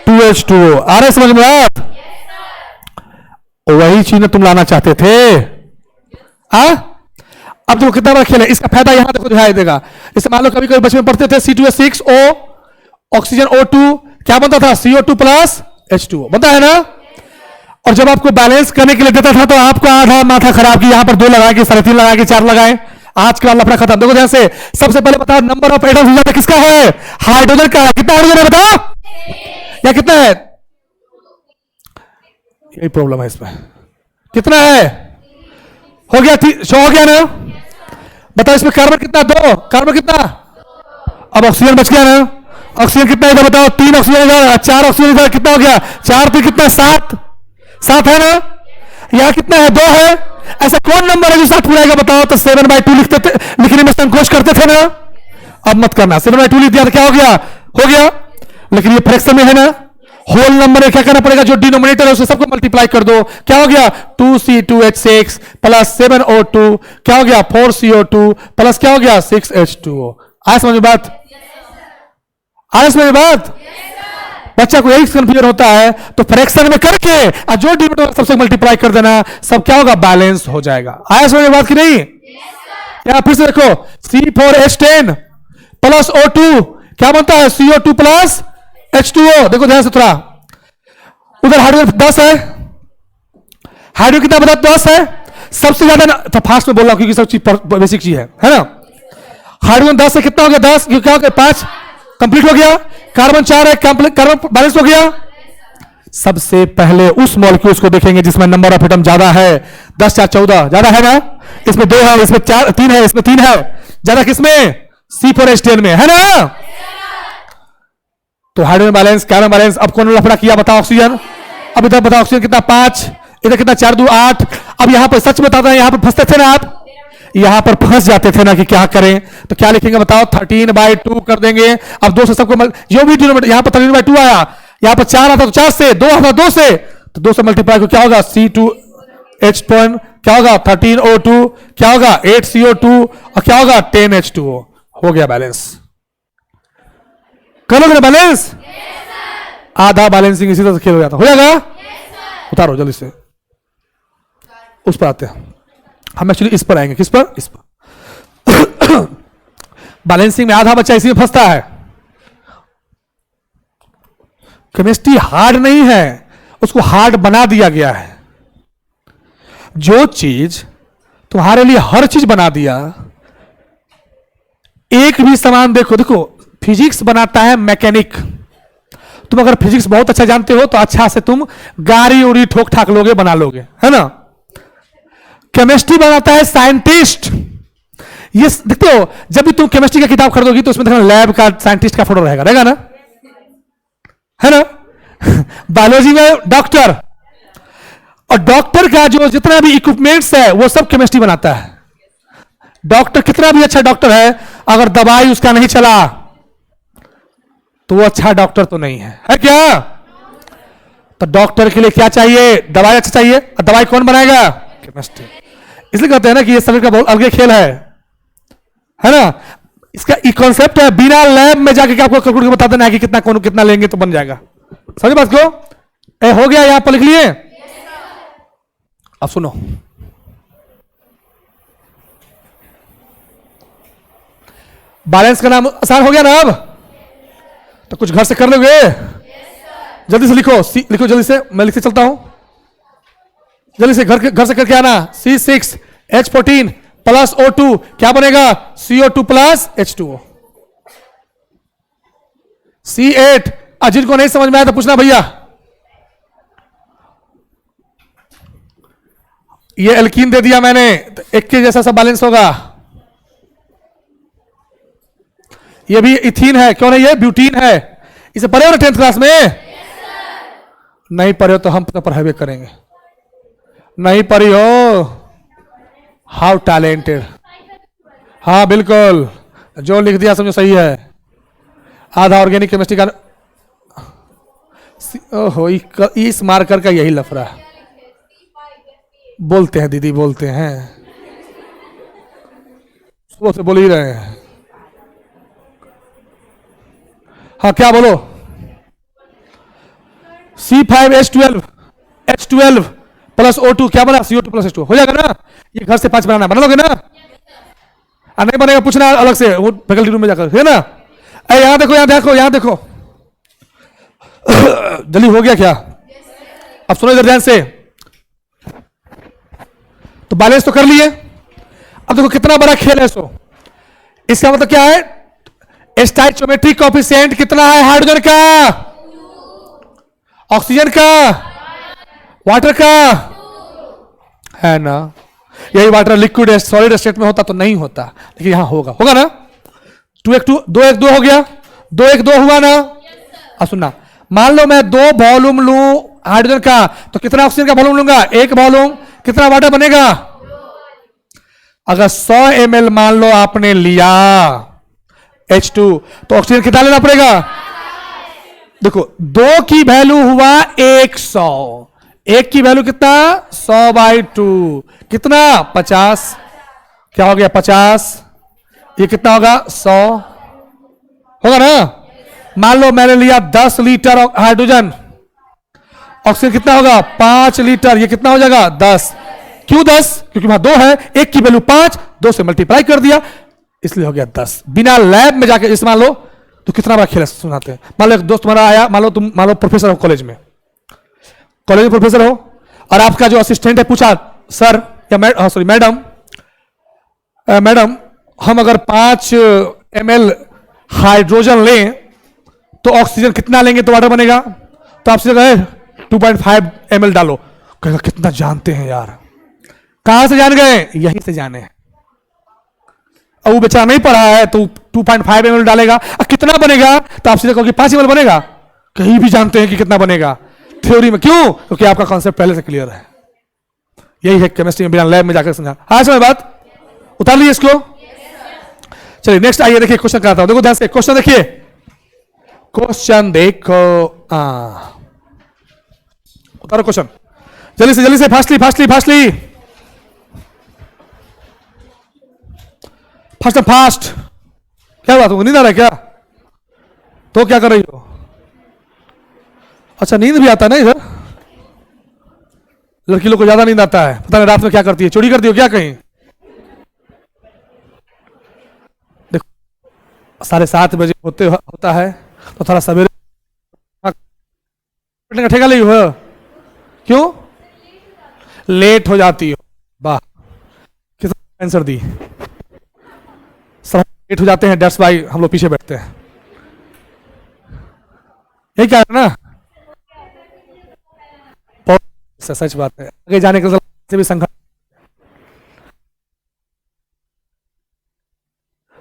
2H2O। आ रहे समझ में आप? वही चीज तुम लाना चाहते थे। अब देखो कितना बड़ा खेल है। इसका फायदा यहां देखो दिखाई देगा। इससे मान लो कभी कभी बचपन में पढ़ते थे C2H6O, ऑक्सीजन O2, क्या बनता था? CO2 प्लस H2O बनता है ना। और जब आपको बैलेंस करने के लिए देता था तो आपको आधा माथा खराब की, यहां पर 2 लगाए कि 3.5 लगाए कि 4 लगाए। आज का लफड़ा खत्म। देखो ध्यान से, सबसे पहले बताओ नंबर ऑफ एटम्स किसका है? हाइड्रोजन का है। कितना हाइड्रोजन है बताओ, या कितना है? यही प्रॉब्लम है इसमें। कितना है? हो गया, शो हो गया ना। बताओ इसमें कार्बन कितना? 2। कार्बन कितना? अब ऑक्सीजन बच गया ना। ऑक्सीजन कितना इधर बताओ? 3 ऑक्सीजन इधर, 4 ऑक्सीजन इधर। कितना हो गया? 4 3 कितना? 7। 7 है ना। यहां कितना है? 2 है। ऐसा कौन नंबर है जो 7 पूरा बताओ? तो 7/2 लिखते थे, लिखने में संकोच करते थे ना। अब मत करना। 7/2 लिख दिया तो क्या हो गया? हो गया। लेकिन ये फ्रैक्शन में है ना। होल नंबर में क्या करना पड़ेगा? जो डिनोमिनेटर है उसे सबको मल्टीप्लाई कर दो। क्या हो गया? 2C2H6 प्लस 7O2 क्या हो गया? 4CO2 प्लस क्या हो गया? 6H2O। आया समझ में बात? आया समझ में बात? बच्चा को यही कंफ्यूजन होता है, तो फ्रैक्शन में करके और जो डिनोमिनेटर सबसे मल्टीप्लाई कर देना, सब क्या होगा? बैलेंस हो जाएगा। आया समझ में बात की नहीं? क्या फिर से देखो, C4H10 प्लस O2 क्या बनता है? CO2 plus H2O। देखो ध्यान से थोड़ा, उधर हाइड्रोजन 10 है, हाइड्रोजन कितना बता? 10 है। सबसे ज्यादा ना, तो फास्ट में बोल रहा हूं क्योंकि सब चीज बेसिक चीज है ना। हाइड्रोजन 10 है, कितना हो गया? 10 क्या हो गया? 5 कंप्लीट हो गया। कार्बन 4 है, कार्बन बैलेंस हो गया। सबसे पहले उस मॉलिक्यूल्स को देखेंगे जिसमें नंबर ऑफ एटम ज्यादा है। 10 4 14 ज्यादा है ना। इसमें 2 है, इसमें 4 3 है, इसमें 3 है। ज्यादा किसमें? C4H10 में है ना। तो हाइड्रोजन बैलेंस, कार्बन बैलेंस। अब कौन लफड़ा किया बताओ? ऑक्सीजन। अब इधर बताओ ऑक्सीजन कितना? 5। इधर कितना? 4 2 8। अब यहां पर सच बताता है, यहां पर फंसते थे ना आप, यहां पर फंस जाते थे ना कि क्या करें। तो क्या लिखेंगे बताओ? 13/2 कर देंगे। अब 2 से सबको जो भी डिनोमिनेटर, यहां पर 13/2 आया, यहां पर 4 आता तो 4 से, 2 आता 2 से, तो 2 से मल्टीप्लाई को क्या होगा? C2H पॉइंट क्या होगा? 13O2 क्या होगा? 8CO2 और क्या होगा? 10H2O। हो गया बैलेंस। कर लोगे ना बैलेंस? आधा बैलेंसिंग इसी तरह से खेल हो जाता। हो जाएगा? उतारो जल्दी से। उस पर आते हैं हम, एक्चुअली इस पर आएंगे। किस पर? इस पर। बैलेंसिंग में आधा बच्चा इसी में फंसता है। केमिस्ट्री हार्ड नहीं है, उसको हार्ड बना दिया गया है। जो चीज तुम्हारे लिए हर चीज बना दिया, एक भी सामान देखो, देखो फिजिक्स बनाता है मैकेनिक। तुम अगर फिजिक्स बहुत अच्छा जानते हो तो अच्छा से तुम गाड़ी उड़ी ठोक ठाक लोगे, बना लोगे, है ना। केमिस्ट्री बनाता है साइंटिस्ट। ये देखते हो, जब भी तुम केमिस्ट्री का किताब खरीदोगी तो उसमें देखना लैब का साइंटिस्ट का फोटो रहेगा, रहेगा ना, है ना। बायोलॉजी में डॉक्टर, और डॉक्टर का जो जितना भी इक्विपमेंट्स है वो सब केमिस्ट्री बनाता है। डॉक्टर कितना भी अच्छा डॉक्टर है, अगर दवाई उसका नहीं चला तो वो अच्छा डॉक्टर तो नहीं है क्या। तो डॉक्टर के लिए क्या चाहिए? दवाई अच्छा चाहिए। और दवाई कौन बनाएगा? केमिस्ट्री। इसलिए कहते हैं ना कि ये शरीर का बहुत अलग खेल है ना। इसका कॉन्सेप्ट है, बिना लैब में जाके आपको कैलकुलेट करके बता देना है कि कितना कौन कितना लेंगे तो बन जाएगा। समझ बात को? हो गया, यहां पर लिख लिए। अब सुनो, बैलेंस का नाम आसान हो गया ना। अब तो कुछ घर से कर लोगे? जल्दी से लिखो, लिखो जल्दी से, मैं लिखते चलता हूं। जल्दी से घर से करके आना। C6H14 प्लस O2 क्या बनेगा? CO2 plus H2O। C8, जिनको नहीं समझ में आया तो पूछना भैया। ये एल्कीन दे दिया मैंने, तो एक के जैसा सब बैलेंस होगा। ये भी इथीन है, क्यों नहीं? ये ब्यूटीन है। इसे पढ़े हो ना 10th क्लास में? नहीं पढ़े हो तो हम तो पढ़ावे करेंगे। नहीं पढ़ी हो? How talented. हाँ बिल्कुल, जो लिख दिया समझो सही है। आधा ऑर्गेनिक केमिस्ट्री का। ओहो, इस मार्कर का यही लफड़ा। बोलते हैं दीदी, बोलते हैं, वो से बोल ही रहे हैं। हाँ क्या बोलो? C5H12 प्लस O2 क्या बना? CO2 plus H2O। हो जाएगा ना? ये घर से 5 बनाना, बना लोगे ना? नहीं बनेगा पूछना अलग से, वो फैकल्टी रूम में जाकर, है ना। यहां देखो, यहां देखो, यहां देखो। जल्दी हो गया क्या? अब सुनो इधर ध्यान से। तो बैलेंस तो कर लिए। अब देखो कितना बड़ा खेल है सो। इसका मतलब क्या है? स्टोइचोमेट्रिक कोएफिशिएंट कितना है हाइड्रोजन का, ऑक्सीजन का, वाटर का, है ना? यही वाटर लिक्विड सॉलिड स्टेट में होता तो नहीं होता, लेकिन यहां होगा। होगा ना? 2 1 2 हो गया, 2 1 2 हुआ ना? अब सुनना, मान लो मैं 2 वॉल्यूम लूं हाइड्रोजन का, तो कितना ऑक्सीजन का वॉल्यूम लूंगा? 1 वॉल्यूम। कितना वाटर बनेगा? अगर 100 ml मान लो आपने लिया H2, तो ऑक्सीजन कितना लेना पड़ेगा? देखो 2 की वैल्यू हुआ 100, 1 की वैल्यू कितना? 100/2, कितना? 50। क्या हो गया? 50। ये कितना होगा? 100 होगा ना? मान लो मैंने लिया 10 लीटर हाइड्रोजन, ऑक्सीजन कितना होगा? 5 लीटर। ये कितना हो जाएगा? 10। क्यों 10? क्योंकि वहां 2 है, 1 की वैल्यू 5, 2 से मल्टीप्लाई कर दिया, इसलिए हो गया 10। बिना लैब में जाके इस मान लो तो कितना बड़ा खेल है सुनाते हैं। मान लो एक दोस्त तुम्हारा आया, मान लो प्रोफेसर हो कॉलेज में प्रोफेसर हो, और आपका जो असिस्टेंट है पूछा, सर या मैडम हम अगर 5 ml हाइड्रोजन लें तो ऑक्सीजन कितना लेंगे तो वाटर बनेगा? तो आपसे 2.5 ml डालो। कहेगा कितना जानते हैं यार। कहां से जान गए? यहीं से जाने। अब वो बेचारा नहीं पढ़ा है तो 2.5 ml डालेगा, कितना बनेगा? तो आप सीधे कहोगे 5 ml बनेगा। कहीं भी जानते हैं कि कितना बनेगा थ्योरी में। क्यों? क्योंकि आपका कॉन्सेप्ट पहले से क्लियर है। यही है केमिस्ट्री में, बिना लैब में जाकर समझा। हाँ समझ बात? उतार लीजिए इसको। चलिए नेक्स्ट आइए, देखिए क्वेश्चन कराता हूं। देखो ध्यान से क्वेश्चन देखिए, क्वेश्चन देखो। उतारो क्वेश्चन जल्दी से फास्टली फास्ट। क्या बात हो, नींद आ रहा है क्या? तो क्या कर रही हो? अच्छा नींद भी आता है ना इधर? लड़की लोग को ज्यादा नींद आता है, पता नहीं रात में क्या करती है, चोरी करती हो क्या कहीं? देखो 7:30 बजे होता है तो थोड़ा सवेरे का ठेका ली हो। क्यों लेट हो जाती हो? वाह कितना आंसर दी। सब लेट हो जाते हैं, डेट्स वाई हम लोग पीछे बैठते हैं। यही क्या है ना? सच बात है। आगे जाने के से भी संघर्ष।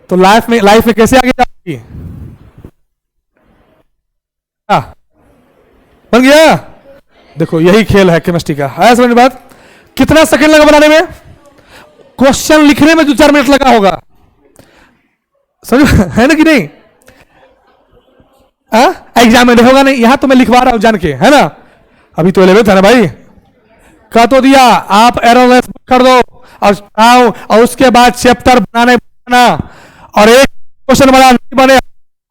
तो लाइफ में कैसे आगे जाएगी? बन गया? देखो यही खेल है केमिस्ट्री का। आया समझ बात? कितना सेकंड लगा बनाने में? क्वेश्चन लिखने में 2-4 मिनट लगा होगा, समझ है ना कि नहीं? एग्जाम में होगा नहीं, यहां तो मैं लिखवा रहा हूं जान के, है ना? अभी तो 11th है ना भाई। कह तो दिया आप एरर कर दो और उसके बाद चैप्टर बनाना, और एक क्वेश्चन बना नहीं बने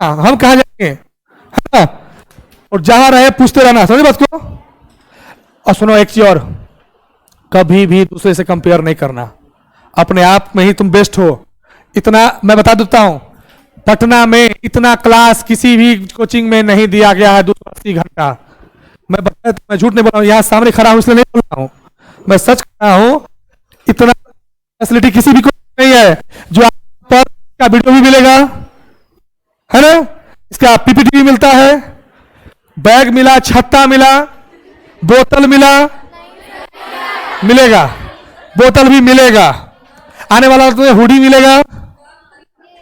हम कहां जाएंगे, है ना? और जहां रहे पूछते रहना, समझ बात को? और सुनो एक चीज और, कभी भी दूसरे से कंपेयर नहीं करना। अपने आप में ही तुम बेस्ट हो। इतना मैं बता देता हूं, पटना में इतना क्लास किसी भी कोचिंग में नहीं दिया गया है 280 घंटा। मैं झूठ नहीं बोल रहा हूं, यहां सामने खड़ा हूं इसलिए नहीं बोल रहा हूं, मैं सच कह रहा हूं। इतना फैसिलिटी किसी भी कोचिंग नहीं है। जो आप पर का वीडियो भी मिलेगा, है ना? इसका पीपीटी भी मिलता है, बैग मिला, छत्ता मिला, बोतल मिलेगा, बोतल भी मिलेगा, आने वाला तो हुडी मिलेगा,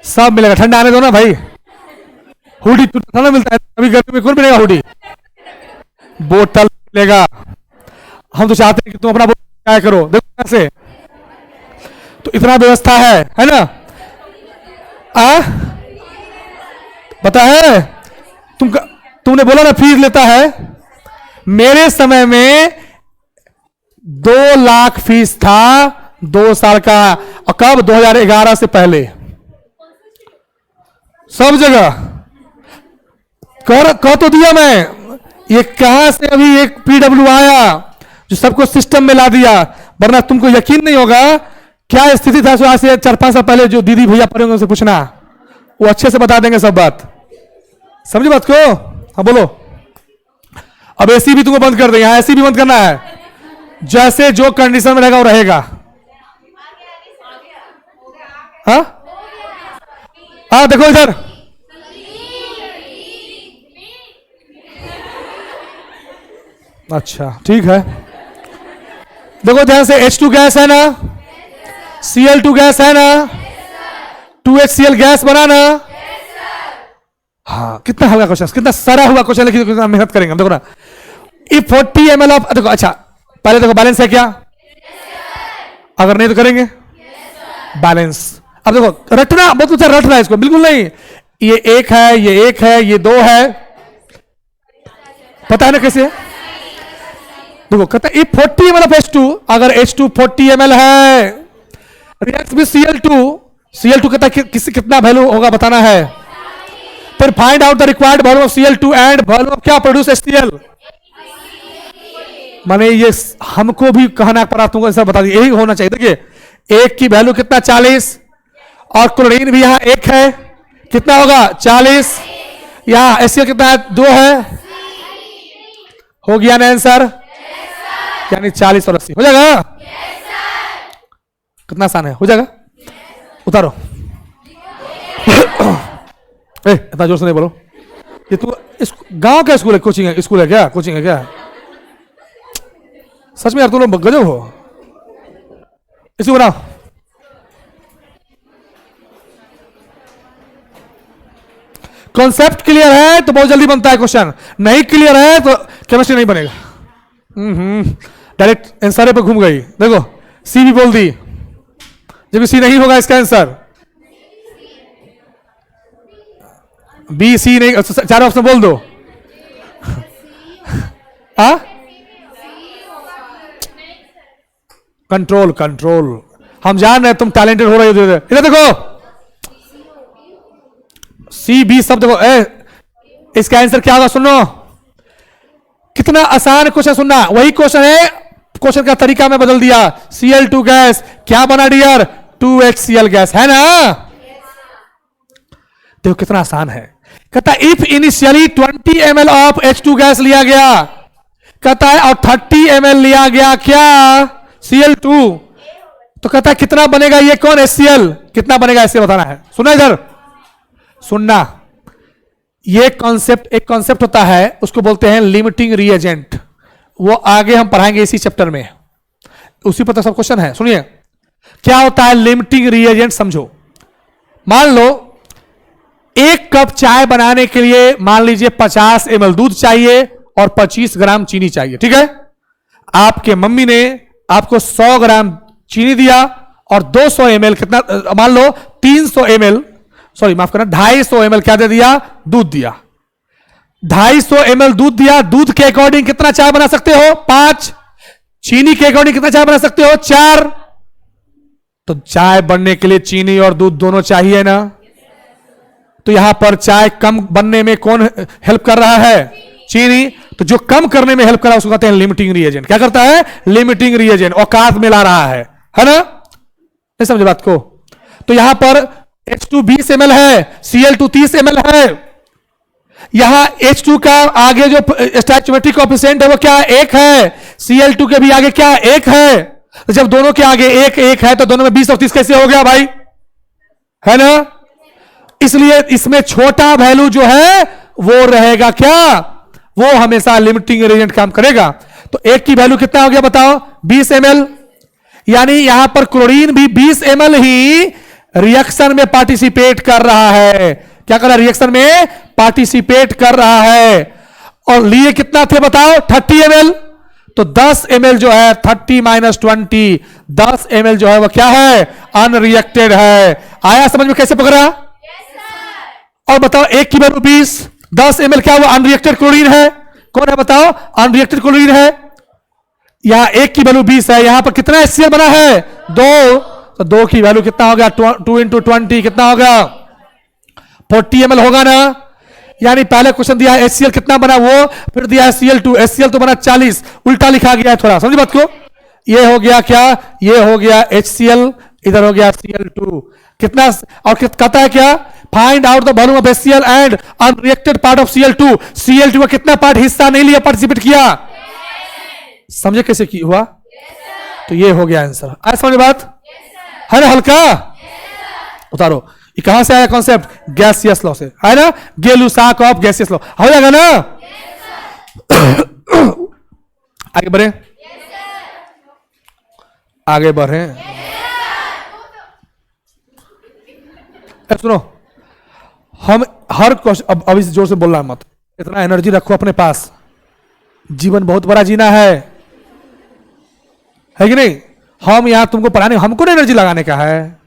सब मिलेगा। ठंडा आने दो ना भाई, हुडी ठंडा मिलता है, अभी गर्मी में कौन मिलेगा हुडी? बोतल मिलेगा। हम तो चाहते हैं कि तुम अपना क्या करो, देखो कैसे। तो इतना व्यवस्था है ना? पता है तुमने बोला ना फीस लेता है। मेरे समय में 2 लाख फीस था 2 साल का। और कब? 2011 से पहले सब जगह कह तो दिया मैं। ये कहां से अभी एक पीडब्ल्यू आया जो सबको सिस्टम में ला दिया, वरना तुमको यकीन नहीं होगा क्या स्थिति था। आज से 4-5 साल पहले जो दीदी भैया पढ़े उनसे पूछना, वो अच्छे से बता देंगे सब बात। समझे बात को? हाँ बोलो। अब एसी भी तुमको बंद कर दे, यहां एसी भी बंद करना है, जैसे जो कंडीशन में रहेगा वो रहेगा। हाँ हाँ, देखो इधर, अच्छा ठीक है, देखो ध्यान से, H2 गैस है ना, Cl2 गैस है ना, 2HCl गैस बना ना। हाँ, कितना हल्का क्वेश्चन, कितना सरा हुआ क्वेश्चन, लेकिन कितना मेहनत करेंगे देखो ना। इफ 40 ml ऑफ, देखो अच्छा पहले देखो बैलेंस है क्या, अगर नहीं तो करेंगे बैलेंस। अब देखो रटना बहुत अच्छा, रट रहा है इसको बिल्कुल नहीं, ये एक है, ये एक है, ये दो है, पता है ना कैसे है? देखो कहता है 40 ml ऑफ H2, अगर H2 40 ml है, रिएक्ट विद Cl2, Cl2 कहता है कितना वैल्यू होगा बताना है, फिर find out the required value of Cl2 and value of क्या प्रोड्यूस HCl। माने ये हमको भी कहना पड़ा, तुमको ऐसा बता दिया, यही होना चाहिए। देखिए एक की वैल्यू कितना 40, और क्लोरीन भी यहां एक है, कितना होगा 40, यहां HCl कितना है 2 है, हो गया ना आंसर, यानी 40 और 80 हो जाएगा। कितना आसान है, हो जाएगा। उतारो इतना जोर से नहीं बोलो, ये तू गांव का स्कूल है, कोचिंग है, स्कूल है क्या, कोचिंग है क्या? सच में यार तुम लोग गजब हो। इसी बनाओ, कॉन्सेप्ट क्लियर है तो बहुत जल्दी बनता है क्वेश्चन, नहीं क्लियर है तो केमिस्ट्री नहीं बनेगा। डायरेक्ट आंसर पे घूम गई, देखो सी भी बोल दी, जब सी नहीं होगा इसका आंसर, बी सी नहीं, चार ऑप्शन बोल दो। कंट्रोल कंट्रोल, हम जान रहे तुम टैलेंटेड हो रहे हो। इधर देखो सी बी सब देखो, इसका आंसर क्या होगा सुनो, कितना आसान क्वेश्चन, सुनना वही क्वेश्चन है, क्वेश्चन का तरीका में बदल दिया। Cl2 गैस क्या बना डियर, 2HCl गैस है ना। देखो कितना आसान है। कहता है if initially 20 ml of H2 gas लिया गया, कहता है और 30 ml लिया गया क्या Cl2, तो कहता है कितना बनेगा, ये कौन HCl, कितना बनेगा इससे बताना है। सुना इधर, सुनना, ये कॉन्सेप्ट, एक कॉन्सेप्ट होता है उसको बोलते हैं लिमिटिंग रिएजेंट, वो आगे हम पढ़ाएंगे इसी चैप्टर में, उसी पर तो सब क्वेश्चन है। सुनिए क्या होता है लिमिटिंग रिएजेंट, समझो। मान लो 1 कप चाय बनाने के लिए मान लीजिए 50 ml दूध चाहिए और 25 ग्राम चीनी चाहिए, ठीक है। आपके मम्मी ने आपको 100 ग्राम चीनी दिया और 200 ml कितना, मान लो 300 ml, सॉरी माफ करना, 250 ml क्या दे दिया, दूध दिया। 250 ml दूध दिया, दूध के अकॉर्डिंग कितना चाय बना सकते हो 5, चीनी के अकॉर्डिंग कितना चाय बना सकते हो 4। तो चाय बनने के लिए चीनी और दूध दोनों चाहिए ना, तो यहां पर चाय कम बनने में कौन हेल्प कर रहा है, चीनी। तो जो कम करने में हेल्प कर रहा है उसको कहते हैं लिमिटिंग रिएजेंट। क्या करता है, लिमिटिंग रिएजेंट, औकात में ला रहा है ना, नहीं समझे बात को। तो यहां पर H2 20 ml है, Cl2 30 ml है, यहां H2 का आगे जो स्टोइकियोमेट्रिक कोएफिशिएंट है वो क्या 1 है, Cl2 के भी आगे क्या 1 है। तो जब दोनों के आगे 1 1 है तो दोनों में 20 और 30 कैसे हो गया भाई, है ना। इसलिए इसमें छोटा वैल्यू जो है वो रहेगा क्या, वो हमेशा लिमिटिंग रिएजेंट काम करेगा। तो एक की वैल्यू कितना हो गया बताओ 20 ml, यानी यहां पर क्लोरीन भी 20 ml ही रिएक्शन में पार्टिसिपेट कर रहा है। क्या कर रहा है, रिएक्शन में पार्टिसिपेट कर रहा है। और लिए कितना थे बताओ 30 ml, तो 10 ml जो है 30 - 20, 10 ml जो है वो क्या है, अनरिएक्टेड है। आया समझ में कैसे पकड़ा। और बताओ एक की वैल्यू 20, 10 ml क्या वो अनरिएक्टेड क्लोरीन है, कौन है बताओ, अनरिएक्टेड क्लोरीन है। यहां एक की वैल्यू 20 है, यहां पर कितना HCl बना है 2, तो 2 की वैल्यू कितना होगा 2 × 20 कितना होगा 40 ml होगा ना। यानी पहले क्वेश्चन दिया है HCl कितना बना वो, फिर दिया है Cl2, HCl तो बना 40, उल्टा लिखा गया है थोड़ा, समझी बात को। ये हो गया क्या, ये हो गया HCl, इधर हो गया Cl2 कितना, और कहता है क्या, find out the volume of HCl and unreacted part of Cl2। Cl2 का कितना पार्ट हिस्सा नहीं लिया, पार्टिसिपेट किया। समझे कैसे की हुआ? तो ये हो गया आंसर। आज समझ बात है ना? हल्का उतारो। ये कहां से आया कॉन्सेप्ट? गैसियस लॉ से है ना, गै-लुसाक ऑफ गैसियस लॉ। हो जाएगा ना? आगे बढ़े, आगे बढ़े। सुनो, हम हर क्वेश्चन, अब इस जोर से बोलना मत, इतना एनर्जी रखो अपने पास। जीवन बहुत बड़ा जीना है कि नहीं? हम यहां तुमको पढ़ाने, हमको ना एनर्जी लगाने का है।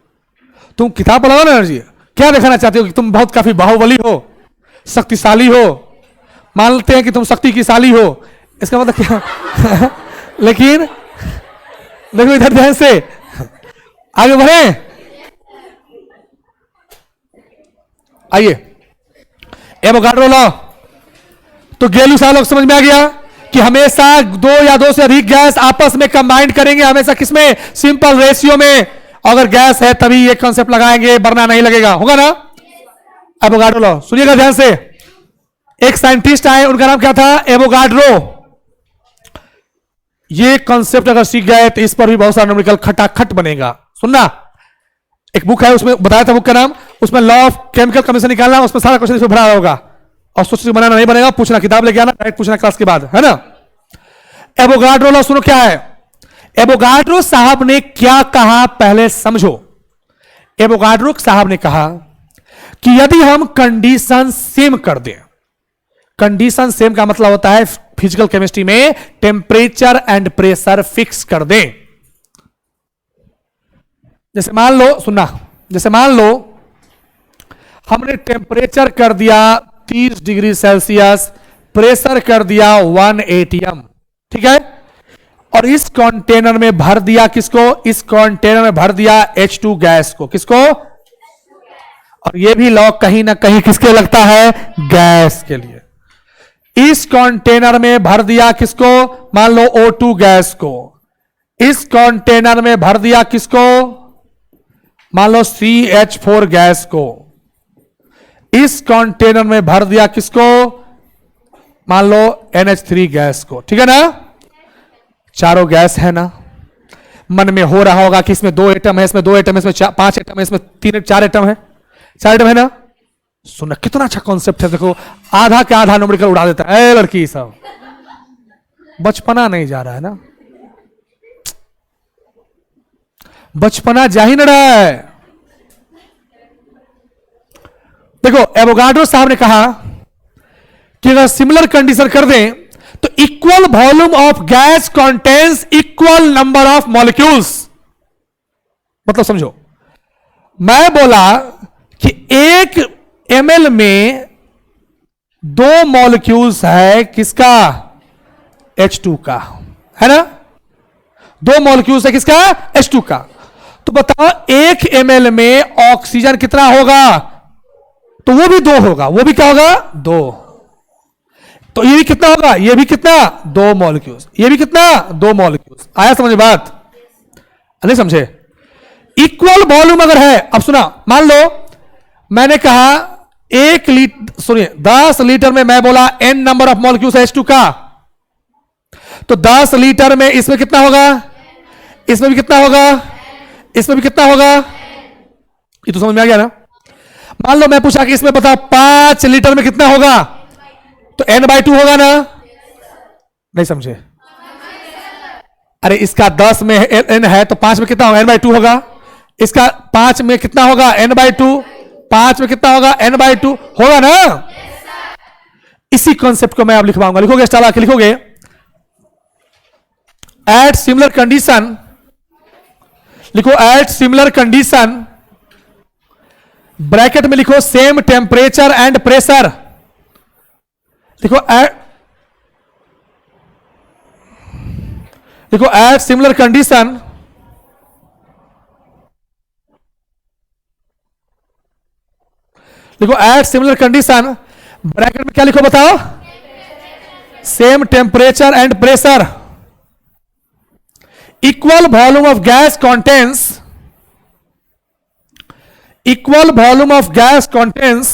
तुम किताब पढ़ाओ ना, एनर्जी क्या दिखाना चाहते हो? कि तुम बहुत काफी बाहुबली हो, शक्तिशाली हो, मानते हैं कि तुम शक्ति की शाली हो, इसका मतलब क्या? लेकिन देखो इधर ध्यान से, आगे बढ़े। आइए, एवोगाड्रो लॉ। तो गै-लुसाक लॉ समझ में आ गया कि हमेशा दो या दो से अधिक गैस आपस में कंबाइंड करेंगे, हमेशा किसमें? सिंपल रेशियो में। अगर गैस है तभी ये कॉन्सेप्ट लगाएंगे, वरना नहीं लगेगा। होगा ना? एवोगाड्रो लॉ सुनिएगा ध्यान से। एक साइंटिस्ट आए, उनका नाम क्या था? एवोगाड्रो। ये कॉन्सेप्ट अगर सीख गए तो इस पर भी बहुत सारा न्यूमेरिकल खटाखट बनेगा। सुनना, एक बुक है, उसमें बताया था बुक का नाम, उसमें लॉ ऑफ केमिकल कमीशन निकालना, उसमें सारा क्वेश्चन इसमें भरा होगा। और सोच बनाना नहीं बनेगा, पूछना, किताब लेके आना, डायरेक्ट पूछना क्लास के बाद, है ना? एवोगाड्रो लॉ सुनो क्या है। एवोगाड्रो साहब ने क्या कहा पहले समझो। एवोगाड्रो साहब ने कहा कि यदि हम कंडीशन सेम कर दें, कंडीशन सेम का मतलब होता है फिजिकल केमिस्ट्री में टेम्परेचर एंड प्रेशर फिक्स कर दें। जैसे मान लो, सुनना, जैसे मान लो हमने टेम्परेचर कर दिया 30 डिग्री सेल्सियस, प्रेशर कर दिया 1 atm, ठीक है? और इस कंटेनर में भर दिया किसको? इस कंटेनर में भर दिया H2 गैस को। किसको? और यह भी लॉ कहीं ना कहीं किसके लगता है? गैस के लिए। इस कंटेनर में भर दिया किसको? मान लो O2 गैस को। इस कंटेनर में भर दिया किसको? मान लो CH4 गैस को। इस कंटेनर में भर दिया किसको? मान लो NH3 गैस को। ठीक है ना? चारों गैस है ना? मन में हो रहा होगा कि इसमें 2 एटम है, इसमें 2 एटम है, इसमें 5 एटम है, इसमें 4 एटम है, 4 एटम है ना? सुना, कितना अच्छा कॉन्सेप्ट है। देखो, आधा के आधा न्यूमेरिकल उड़ा देता है। लड़की सब बचपना नहीं जा रहा है ना, बचपना जा ही नहीं रहा है। देखो, एवोगाड्रो साहब ने कहा कि अगर सिमिलर कंडीशन कर दें तो equal volume of gas contains equal number of molecules. मतलब समझो, मैं बोला कि 1 ml में 2 मॉलिक्यूल्स है, किसका? H2 का, है ना? 2 मॉलिक्यूल्स है, किसका? H2 का। तो बताओ 1 ml में ऑक्सीजन कितना होगा? तो वो भी 2 होगा, वो भी क्या होगा? 2। तो ये भी कितना होगा? ये भी कितना? 2 मॉलिक्यूल्स। ये भी कितना? 2 मॉलिक्यूल्स। आया समझ बात? नहीं समझे? इक्वल वॉल्यूम अगर है, अब सुना, मान लो मैंने कहा 1 लीटर, सुनिए, 10 लीटर में मैं बोला n नंबर ऑफ मॉलिक्यूल्स है H2 का, तो 10 लीटर में इसमें कितना होगा? इसमें भी कितना होगा? इसमें भी कितना होगा? ये तो समझ में आ गया ना? मान लो मैं पूछा कि इसमें बताओ 5 लीटर में कितना होगा, तो n/2 होगा ना? नहीं समझे? अरे इसका 10 में n है तो 5 में कितना होगा? n/2 होगा। इसका 5 में कितना होगा? n/2। 5 में कितना होगा? n/2 होगा ना? इसी कॉन्सेप्ट को मैं अब लिखवाऊंगा। लिखोगे स्टार आके लिखोगे, एट सिमिलर कंडीशन, लिखो एट सिमिलर कंडीशन, ब्रैकेट में लिखो सेम टेम्परेचर एंड प्रेशर, लिखो एट सिमिलर कंडीशन, लिखो एट सिमिलर कंडीशन, ब्रैकेट में क्या लिखो बताओ? Same temperature and pressure, equal volume of gas contains, equal volume of gas contains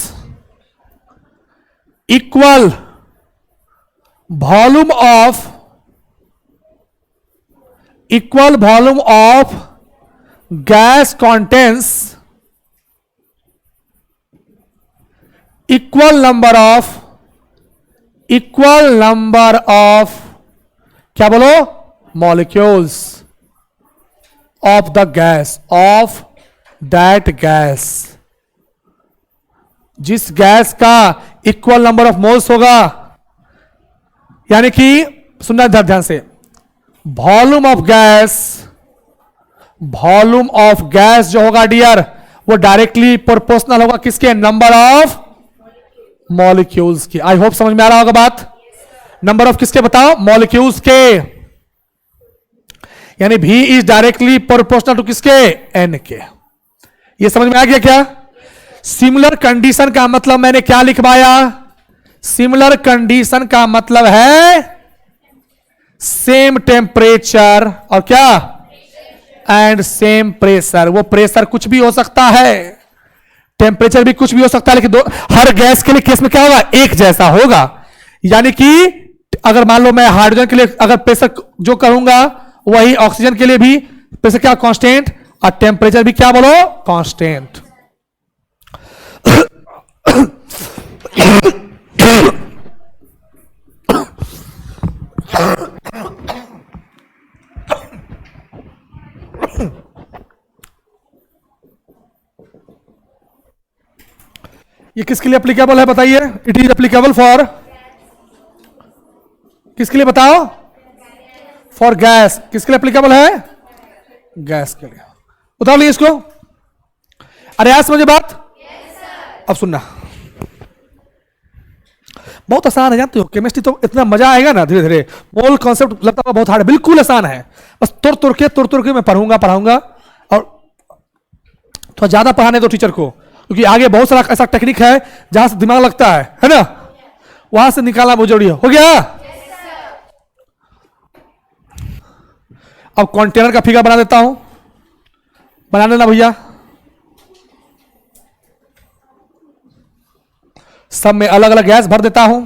equal volume of gas contains equal number of क्या बोलो molecules of the gas of that gas, जिस गैस का इक्वल नंबर ऑफ मोल्स होगा, यानी कि सुनना ध्यान से, वॉल्यूम ऑफ गैस जो होगा डियर वो डायरेक्टली प्रोपोर्शनल होगा किसके, नंबर ऑफ मॉलिक्यूल्स की। आई होप समझ में आ रहा होगा बात। नंबर ऑफ किसके बताओ, मॉलिक्यूल्स के, यानी V is directly proportional to किसके, N के। ये समझ में आ गया क्या? सिमिलर कंडीशन का मतलब मैंने क्या लिखवाया, सिमिलर कंडीशन का मतलब है सेम टेम्परेचर और क्या, एंड सेम प्रेशर। वो प्रेशर कुछ भी हो सकता है, टेम्परेचर भी कुछ भी हो सकता है, लेकिन हर गैस के लिए केस में क्या होगा, एक जैसा होगा। यानी कि अगर मान लो मैं हाइड्रोजन के लिए अगर प्रेशर जो करूंगा वही ऑक्सीजन के लिए भी प्रेशर क्या, कांस्टेंट, और टेम्परेचर भी क्या बोलो, कांस्टेंट। ये किसके लिए एप्लीकेबल है बताइए, इट इज एप्लीकेबल फॉर किसके लिए बताओ, फॉर गैस। किसके लिए एप्लीकेबल है, गैस के लिए। उतार लीजिए इसको। अरे आज समझे बात, अब सुनना, बहुत आसान है जानते हो, केमिस्ट्री तो इतना मजा आएगा ना, धीरे धीरे मोल कॉन्सेप्ट लगता है बहुत हार्ड है, बिल्कुल आसान है। बस तुर तुर के मैं पढ़ाऊंगा और थोड़ा ज्यादा पढ़ाने दो टीचर को, क्योंकि आगे बहुत सारा ऐसा टेक्निक है जहां से दिमाग लगता है ना, वहां से निकालना बहुत जरूरी है। हो गया? अब कंटेनर का फिगर बना देता हूं, बना देना भैया। सब में अलग अलग गैस भर देता हूं।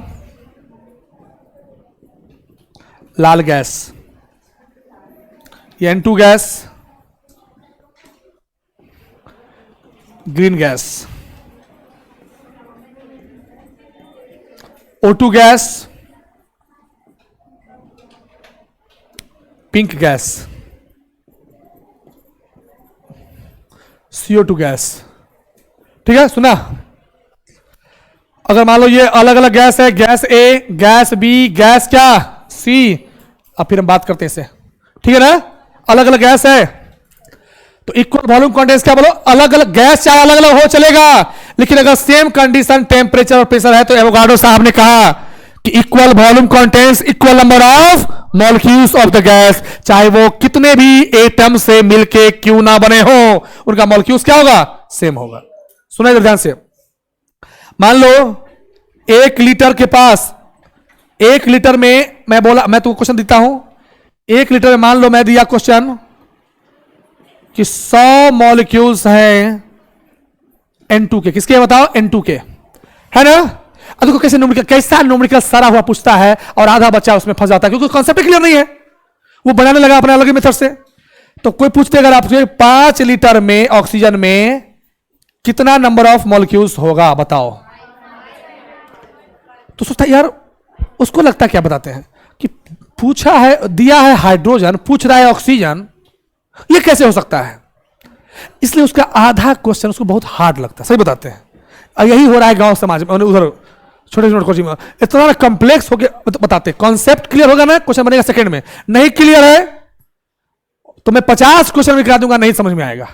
लाल गैस, ये N2 gas, green gas, O2 gas, pink gas, CO2 gas. ठीक है, सुना? अगर मान लो ये अलग अलग गैस है, gas A, gas B, gas क्या C, अब फिर हम बात करते हैं इसे, ठीक है ना, अलग अलग गैस है तो इक्वल वॉल्यूम कंटेंस क्या बोलो, अलग अलग गैस चाहे अलग अलग हो चलेगा, लेकिन अगर सेम कंडीशन टेम्परेचर और प्रेशर है तो एवोगाड्रो साहब ने कहा कि equal volume contains equal number of molecules of the gas, चाहे वो कितने भी एटम से मिलके क्यों ना बने हो, उनका मॉलिक्यूल्स क्या होगा, सेम होगा। सुना इधर ध्यान से। मान लो 1 लीटर के पास, 1 लीटर में मैं तुमको क्वेश्चन देता हूं, 1 लीटर में मान लो मैं दिया क्वेश्चन कि 100 मॉलिक्यूल्स हैं N2 के, किसके बताओ, N2 के, है ना। अब देखो कैसे न्यूमेरिकल, कैसा न्यूमेरिकल सारा हुआ पूछता है और आधा बच्चा उसमें फंस जाता है, क्योंकि कॉन्सेप्ट क्लियर नहीं है, वो बनाने लगा अपने अलग मेथड से। तो कोई पूछते अगर आपसे 5 लीटर में ऑक्सीजन में कितना नंबर ऑफ मॉलिक्यूल्स होगा बताओ, तो सोचता है यार, उसको लगता क्या बताते हैं कि पूछा है, दिया है हाइड्रोजन, पूछ रहा है ऑक्सीजन, ये कैसे हो सकता है। इसलिए उसका आधा क्वेश्चन उसको बहुत हार्ड लगता है, सही बताते हैं। और यही हो रहा है गांव समाज में, उधर छोटे छोटे कोचिंग में इतना कॉम्प्लेक्स होके बताते हैं। कॉन्सेप्ट क्लियर होगा ना, क्वेश्चन बनेगा सेकंड में, नहीं क्लियर है तो मैं 50 क्वेश्चन में करा दूंगा, नहीं समझ में आएगा।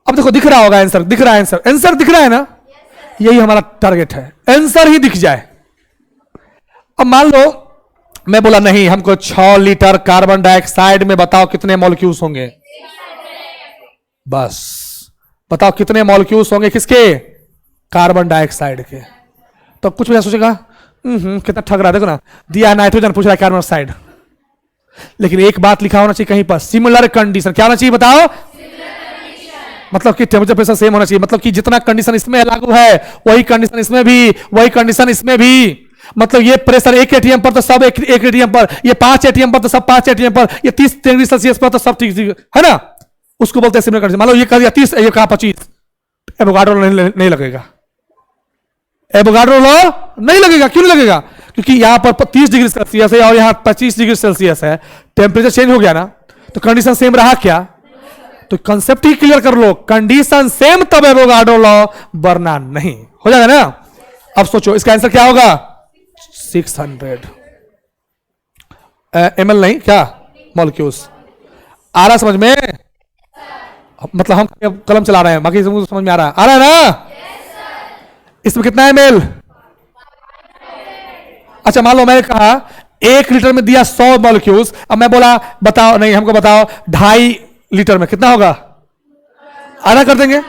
अब देखो दिख रहा होगा आंसर, दिख रहा है आंसर दिख रहा है ना, यही हमारा टारगेट है, आंसर ही दिख जाए। अब मान लो मैं बोला नहीं, हमको 6 लीटर कार्बन डाइऑक्साइड में बताओ कितने मॉलिक्यूल्स होंगे, बस बताओ कितने मॉलिक्यूल्स होंगे, किसके, कार्बन डाइऑक्साइड के। तो कुछ भी सोचेगा कितना ठग रहा है, देखो ना, दिया नाइट्रोजन, पूछ रहा है कार्बन डाइऑक्साइड, लेकिन एक बात लिखा होना चाहिए कहीं पर, सिमिलर कंडीशन। क्या होना चाहिए बताओ, मतलब कि टेम्परेचर प्रेशर सेम होना चाहिए, मतलब कि जितना कंडीशन इसमें लागू है वही कंडीशन इसमें भी, वही कंडीशन इसमें भी। मतलब ये प्रेशर 1 एटीएम पर तो सब 1 एटीएम पर, ये 5 एटीएम पर तो सब 5 एटीएम पर, ये 30 डिग्री सेल्सियस पर तो सब ठीक है ना, उसको बोलते हैं सिमिलर कंडीशन। मान लो ये कह दिया 30, ये कहा 25, एवोगाड्रो नहीं लगेगा, एवोगाड्रो लॉ नहीं लगेगा। क्यों नहीं लगेगा? क्योंकि यहां पर 30 डिग्री सेल्सियस है और यहां 25 डिग्री सेल्सियस है, टेम्परेचर चेंज हो गया ना, तो कंडीशन सेम रहा क्या? तो कंसेप्ट ही क्लियर कर लो, कंडीशन सेम तब एवोगाड्रो लॉ, वरना नहीं। हो जाएगा ना? अब सोचो इसका आंसर क्या होगा? 600 ml नहीं, क्या मॉलिक्यूल्स। आ रहा समझ में? मतलब हम कलम चला रहे हैं, बाकी समझ में आ रहा है ना? इसमें कितना ml? अच्छा मान लो मैंने कहा 1 लीटर में दिया 100 मॉलिक्यूल्स, अब मैं बोला बताओ, नहीं हमको बताओ 2.5 लीटर में कितना होगा? आधा कर देंगे,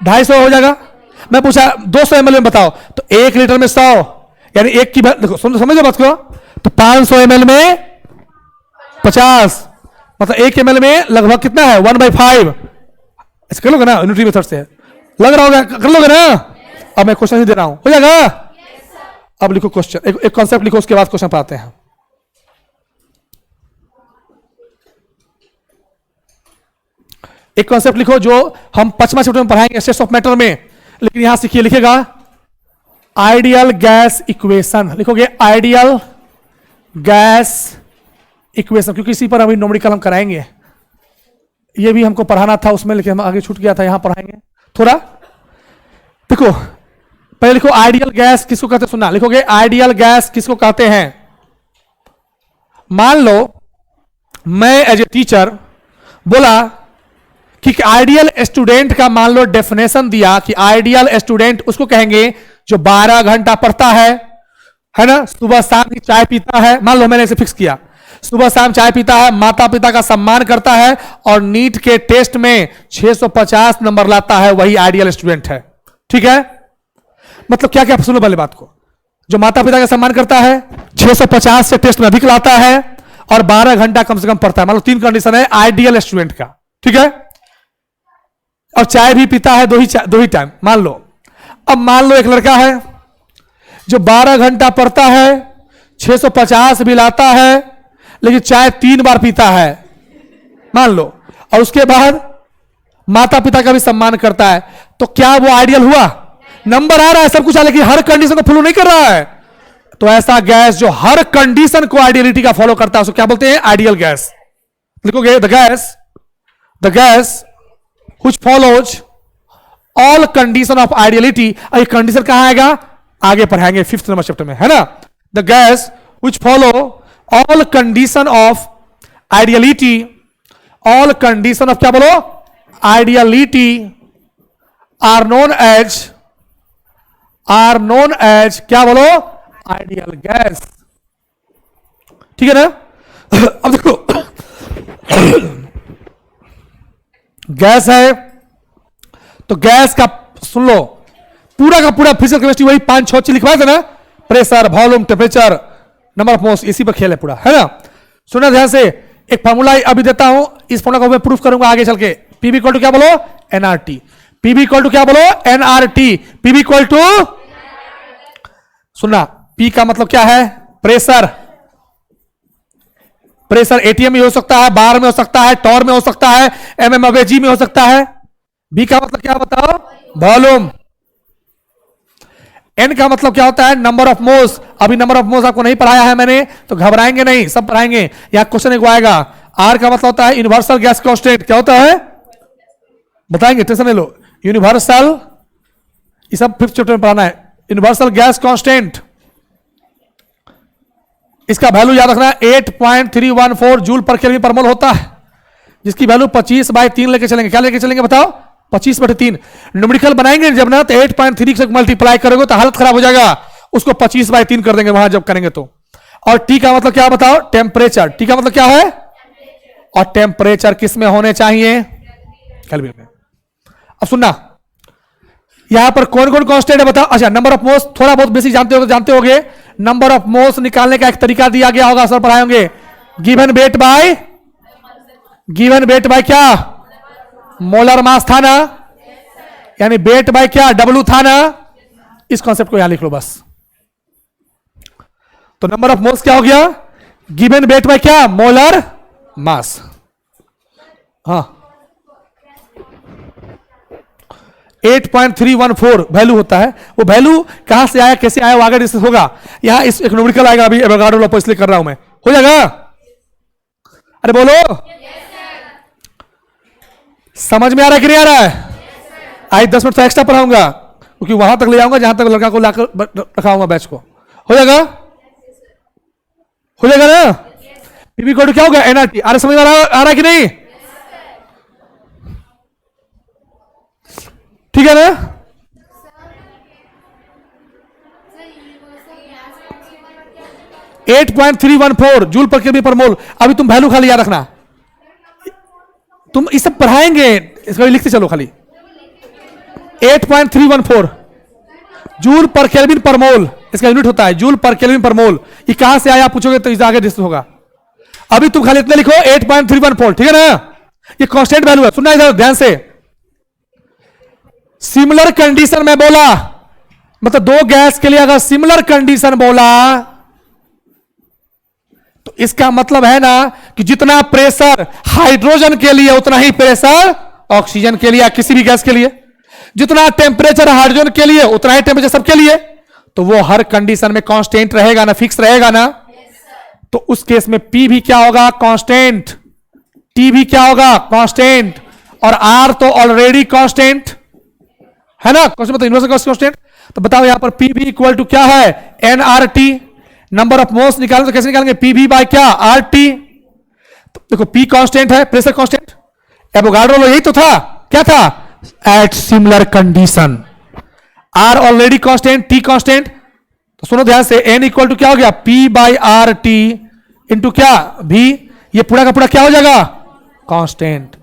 250 हो जाएगा। मैं पूछा 200 ml में बताओ, तो 1 लीटर में 100, यानी एक की देखो समझो बात को, तो 500 ml में 50, मतलब 1 ml में लगभग कितना है? 1/5। ऐसे कर लोगे ना, यूनिटरी मेथड से लग रहा होगा, कर लोगे ना? अब मैं क्वेश्चन ही दे रहा हूं, हो जाएगा? अब लिखो क्वेश्चन, एक कॉन्सेप्ट लिखो, उसके बाद क्वेश्चन पर आते हैं। एक कॉन्सेप्ट लिखो जो हम 5वां चैप्टर में पढ़ाएंगे स्टेट्स ऑफ मैटर में, लेकिन यहां सीखिए, लिखेगा आइडियल गैस इक्वेशन, लिखोगे आइडियल गैस इक्वेशन, क्योंकि इसी पर अभी न्यूमेरिकल हम कराएंगे। ये भी हमको पढ़ाना था उसमें, लेकिन हम आगे छूट गया था, यहां पढ़ाएंगे थोड़ा। देखो पहले लिखो आइडियल गैस किसको कहते हैं, सुनना, लिखोगे आइडियल गैस किसको कहते हैं। मान लो मैं एज ए टीचर बोला कि आइडियल स्टूडेंट का मान लो डेफिनेशन दिया कि आइडियल स्टूडेंट उसको कहेंगे जो 12 घंटा पढ़ता है ना, सुबह शाम ही चाय पीता है, मान लो मैंने इसे फिक्स किया, सुबह शाम चाय पीता है, माता पिता का सम्मान करता है और नीट के टेस्ट में 650 नंबर लाता है, वही आइडियल स्टूडेंट है। ठीक है? मतलब क्या क्या, सुनो पहले बात को, जो माता पिता का सम्मान करता है, 650 से टेस्ट में अधिक लाता है और 12 घंटा कम से कम पढ़ता है, मान लो 3 कंडीशन है आइडियल स्टूडेंट का। ठीक है? और चाय भी पीता है दो ही टाइम, मान लो। अब मान लो एक लड़का है जो 12 घंटा पढ़ता है, 650 भी लाता है, लेकिन चाय 3 बार पीता है, मान लो, और उसके बाद माता पिता का भी सम्मान करता है, तो क्या वो आइडियल हुआ? नंबर आ रहा है, सब कुछ आ, लेकिन हर कंडीशन को फॉलो नहीं कर रहा है। तो ऐसा गैस जो हर कंडीशन को आइडियलिटी का फॉलो करता है उसको क्या बोलते हैं? Ideal gas. लिखोगे the gas which follows all condition of ideality। ये कंडीशन कहां आएगा? आगे पढ़ाएंगे 5th नंबर चैप्टर में, है ना? The gas which follow all condition of ideality, all condition of क्या बोलो? ideality are known as क्या बोलो? Ideal gas. ठीक है ना? अब देखो गैस है, तो गैस का सुन लो, पूरा का पूरा फिजिकल केमिस्ट्री वही 5-6 चीज लिखवाए थे ना, pressure, volume, temperature, number of moles, इसी पर खेल है पूरा, है ना? सुनना ध्यान से, एक फार्मूला अभी देता हूं, इस फार्मूला को मैं प्रूफ करूंगा आगे चल के। पीवी इक्वल टू क्या बोलो? एनआरटी। पीवी इक्वल टू क्या बोलो? एनआरटी। पीवी इक्वल टू, सुनना, पी का मतलब क्या है? प्रेशर। प्रेशर एटीएम में हो सकता है, बार में हो सकता है, टॉर में हो सकता है, एमएम अवेजी में हो सकता है। बी का मतलब क्या बताओ? वॉल्यूम। एन का मतलब क्या होता है? Number of moles. अभी नंबर ऑफ मोल्स आपको नहीं पढ़ाया है मैंने, तो घबराएंगे नहीं, सब पढ़ाएंगे। यहां क्वेश्चन एक आएगा। आर का मतलब होता है यूनिवर्सल गैस कांस्टेंट। क्या होता है बताएंगे, टेंशन नहीं लो। यूनिवर्सल, ये सब 5th चैप्टर में पढ़ाना है। यूनिवर्सल गैस कांस्टेंट, इसका वैल्यू याद रखना, 8.314 जूल पर केल्विन पर मोल होता है, जिसकी वैल्यू 25/3 लेके चलेंगे। क्या लेके चलेंगे बताओ? 25/3। न्यूमेरिकल बनाएंगे जब ना, तो 8.3 से मल्टीप्लाई करोगे तो हालत खराब हो जाएगा, उसको 25/3 कर देंगे वहां जब करेंगे तो। और टी का मतलब क्या बताओ? टेम्परेचर। टी का मतलब क्या है? और टेम्परेचर किस में होने चाहिए? केल्विन में। अब सुनना, यहां पर कौन कौन कांस्टेंट है बताओ? अच्छा, नंबर ऑफ मोल्स थोड़ा बहुत बेसिक जानते होगे। नंबर ऑफ मोल्स निकालने का एक तरीका दिया गया होगा, सर पढ़ाएंगे। गिवन वेट बाय क्या? मोलर मास था ना, यानी वेट बाय क्या, डब्ल्यू था ना। इस कॉन्सेप्ट को यहां लिख लो बस। तो नंबर ऑफ मोल्स क्या हो गया, गिवन वेट बाय क्या, मोलर मास। हाँ 8.314 वैल्यू होता है। वो वैल्यू कहां से आया, कैसे आया, वो आगे डिस्कस होगा। यहां इस एक न्यूमेरिकल आएगा, अभी एवोगाड्रो लॉ इसलिए कर रहा हूं मैं, हो जाएगा। अरे बोलो समझ में आ रहा है कि नहीं आ रहा है? आज 10 मिनट तो एक्स्ट्रा पढ़ाऊंगा, क्योंकि वहां तक ले जाऊंगा जहां तक लड़का को लाकर रखाऊंगा बैच को। हो जाएगा, हो जाएगा ना। पीवी कोड क्या होगा, एनआरटी। अरे समझ में आ रहा है कि नहीं? ठीक है ना। एट 8.314 जूल पर केल्विन पर मोल। अभी तुम वैल्यू खाली याद रखना, तुम इस सब पढ़ाएंगे, इसका लिखते चलो खाली। 8.314 जूल पर केल्विन पर मोल, इसका यूनिट होता है जूल पर केल्विन पर मोल। ये कहां से आया पूछोगे तो इससे आगे डिस्कस होगा। अभी तुम खाली इतना लिखो 8.314, ठीक है ना। ये कांस्टेंट वैल्यू है, सुनना इधर ध्यान से। सिमिलर कंडीशन में बोला, मतलब दो गैस के लिए अगर सिमिलर कंडीशन बोला तो इसका मतलब है ना कि जितना प्रेशर हाइड्रोजन के लिए उतना ही प्रेशर ऑक्सीजन के लिए या किसी भी गैस के लिए, जितना टेम्परेचर हाइड्रोजन के लिए उतना ही टेम्परेचर सबके लिए, तो वो हर कंडीशन में कांस्टेंट रहेगा ना, फिक्स रहेगा ना। तो उस केस में P भी क्या होगा, कांस्टेंट, T भी क्या होगा, कांस्टेंट, और R तो ऑलरेडी कांस्टेंट है ना, यूनिवर्सल कांस्टेंट। तो बताओ यहां पर P भी इक्वल टू क्या है, nRT। नंबर ऑफ मोल्स निकालेंगे तो कैसे निकालेंगे, PV बाय क्या, RT। तो देखो P कांस्टेंट है, प्रेशर कांस्टेंट, एवोगाड्रो लॉ यही तो था, क्या था, at similar condition. R already constant, T constant. तो सुनो ध्यान से, N इक्वल टू क्या हो गया, P बाई RT इंटू क्या, V। ये पूरा का पूरा क्या हो जाएगा, कांस्टेंट।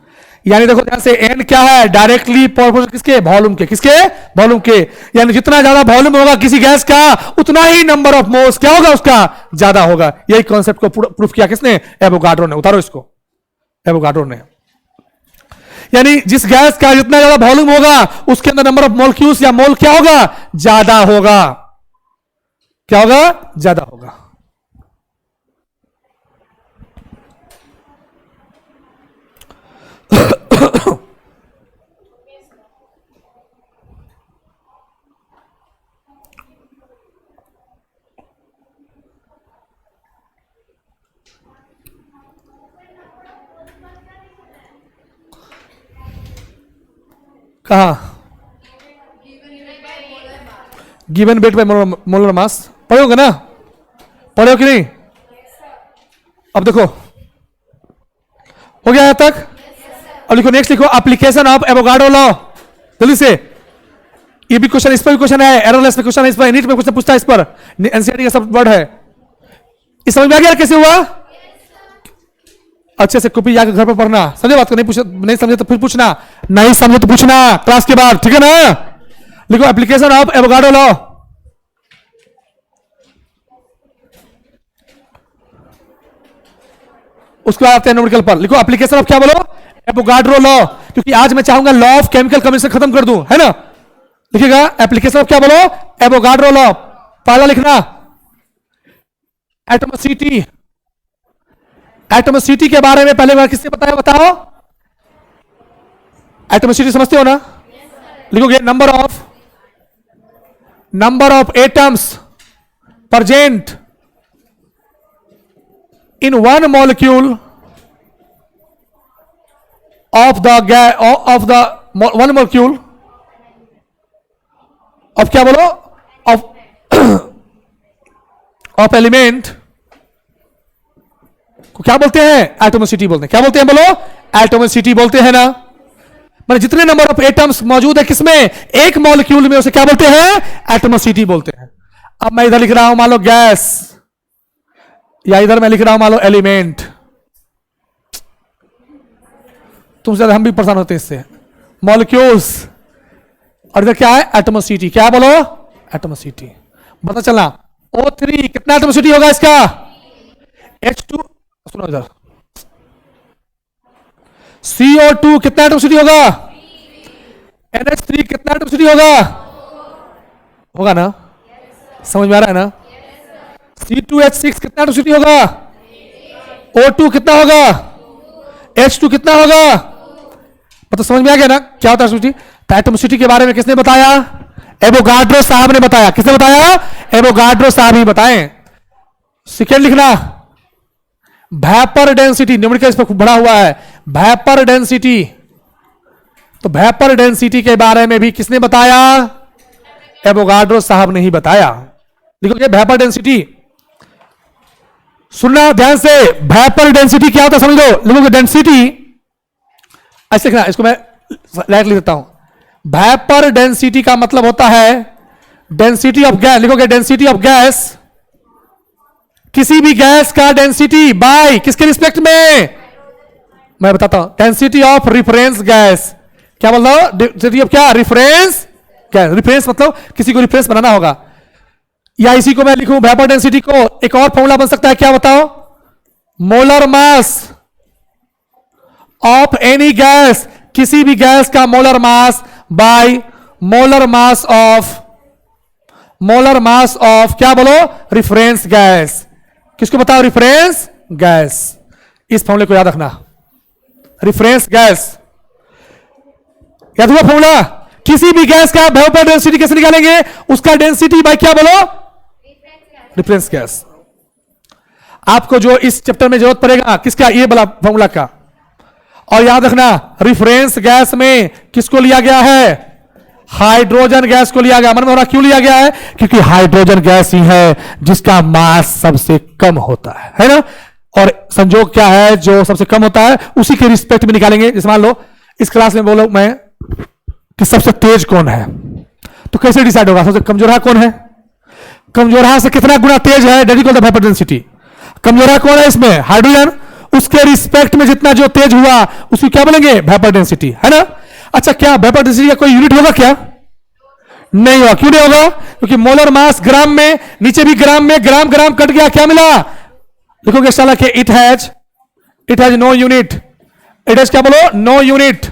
यानी देखो ध्यान से, N क्या है, डायरेक्टली प्रोपोर्शनल किसके, वॉल्यूम के, किसके, वॉल्यूम के। यानी जितना ज्यादा वॉल्यूम होगा किसी गैस का, उतना ही नंबर ऑफ मोल्स क्या होगा, उसका ज्यादा होगा। यही कॉन्सेप्ट को प्रूफ किया किसने, एवोगाड्रो ने। उतारो इसको, एवोगाड्रो ने। यानी जिस गैस का जितना ज्यादा वॉल्यूम होगा उसके अंदर नंबर ऑफ मॉलिक्यूल्स या मोल क्या होगा, ज्यादा होगा। क्या होगा, ज्यादा होगा। कहा, गिवन वेट बाय मोलर मास। पढ़ोगे ना, पढ़ो कि नहीं? अब देखो हो गया यहां तक। अब लिखो, नेक्स्ट लिखो, एप्लीकेशन ऑफ एवोगाड्रो लॉ। जल्दी से, ये भी क्वेश्चन, इस पर भी क्वेश्चन है, एररलेस में क्वेश्चन है, इस पर नीट में क्वेश्चन पूछता है, इस पर एनसीईआरटी का सब वर्ड है। इस समझ में आ गया कैसे हुआ? अच्छे से कॉपी जाकर घर पर पढ़ना, समझे बात को? नहीं समझे तो फिर पूछना, नहीं समझे तो पूछना क्लास के बाद, ठीक है ना। लिखो एप्लीकेशन ऑफ एवोगाड्रो लॉ। उसके बाद आते हैं न्यूमेरिकल पर। लिखो एप्लीकेशन ऑफ क्या बोलो, एवोगाड्रो लॉ, क्योंकि आज मैं चाहूंगा लॉ ऑफ केमिकल कम्बिनेशन खत्म कर दूं, है ना। लिखिएगा एप्लीकेशन ऑफ क्या बोलो, एवोगाड्रो लॉ। पहला लिखना एटमोसिटी। एटमोसिटी के बारे में पहले बार किसने बताया, बताओ। एटमोसिटी समझते हो ना? लिखोगे number of atoms present in one molecule of the one molecule of क्या बोलो, of element को क्या बोलते हैं, एटमोसिटी बोलते हैं। क्या बोलते हैं बोलो, एटमोसिटी बोलते हैं ना। मतलब जितने नंबर ऑफ एटम्स मौजूद है किसमें, एक मॉलिक्यूल में, उसे क्या बोलते हैं, एटमोसिटी बोलते हैं। अब मैं इधर लिख रहा हूं मान लो गैस, या इधर मैं लिख रहा हूं मान लो एलिमेंट। तुमसे ज्यादा हम भी परेशान होते हैं इससे, मॉलिक्यूल्स। और इधर क्या है, एटमोसिटी। क्या बोलो, एटमोसिटी। पता चला O3 कितना एटमोसिटी होगा इसका, H2। सुनो इधर, CO2 कितना एटमॉस्फेरिक होगा? NH3 कितना एटमॉस्फेरिक होगा? होगा ना? समझ में आ रहा है ना? C2H6 कितना एटमॉस्फेरिक होगा? O2 कितना होगा? H2 कितना होगा? मतलब समझ में आ गया ना क्या होता है एटमॉस्फेरिक? एटमॉस्फेरिक के बारे में किसने बताया? एवोगाड्रो साहब ने बताया। किसने बताया? एवोगाड्रो साहब ही बताएं। सेकेंड लिखना, वेपर डेंसिटी, न्यूमेरिकल इस पर खूब बड़ा हुआ है। वेपर डेंसिटी, तो वेपर डेंसिटी के बारे में भी किसने बताया? एवोगाड्रो साहब ने ही बताया। देखो वेपर डेंसिटी, सुनना ध्यान से, वेपर डेंसिटी क्या होता है समझ लो। लिखोगे डेंसिटी, ऐसे लिखना, इसको मैं लाइट लिख देता हूं। वेपर डेंसिटी का मतलब होता है डेंसिटी ऑफ गैस। लिखोगे डेंसिटी ऑफ गैस, किसी भी गैस का डेंसिटी बाय किसके रिस्पेक्ट में? मैं बताता हूं, डेंसिटी ऑफ रिफरेंस गैस। क्या बोल रहा हूं? डेंसिटी ऑफ क्या? Reference gas. रिफरेंस मतलब किसी को रिफरेंस बनाना होगा, या इसी को मैं लिखूं वेपर डेंसिटी को, एक और फॉर्मूला बन सकता है, क्या बताओ? Molar mass of any gas, किसी भी गैस का molar mass by molar mass of क्या बोलो? Reference gas. किसको बताओ? Reference gas. इस फॉर्मूले को याद रखना, रिफरेंस गैस। याद हुआ फॉर्मूला? किसी भी गैस का वेपर डेंसिटी कैसे निकालेंगे? उसका डेंसिटी बाय क्या बोलो? Reference gas. आपको जो इस चैप्टर में जरूरत पड़ेगा किसका? ये वाला फॉर्मूला का। और याद रखना, रिफरेंस गैस में किसको लिया गया है? हाइड्रोजन गैस को लिया गया। मन में हो रहा क्यों लिया गया है? क्योंकि हाइड्रोजन गैस ही है जिसका मास सबसे कम होता है ना? और संजोग क्या है? जो सबसे कम होता है उसी के रिस्पेक्ट में निकालेंगे। जैसे मान लो इस क्लास में बोलो मैं कि सबसे तेज कौन है, तो कैसे डिसाइड होगा? सबसे कमजोर कौन है? कमजोर से कितना गुना तेज है? That equal to vapour density. कमजोर कौन है इसमें? हाइड्रोजन। उसके रिस्पेक्ट में जितना जो तेज हुआ उसको क्या बोलेंगे? वेपर डेंसिटी, है ना? अच्छा, क्या वेपर डेंसिटी का कोई यूनिट होगा क्या? नहीं होगा। क्यों नहीं होगा? क्योंकि मोलर मास ग्राम में, नीचे भी ग्राम में, ग्राम ग्राम कट गया, क्या मिला? लिखोगे साला कि it has no unit. It has क्या बोलो? No unit.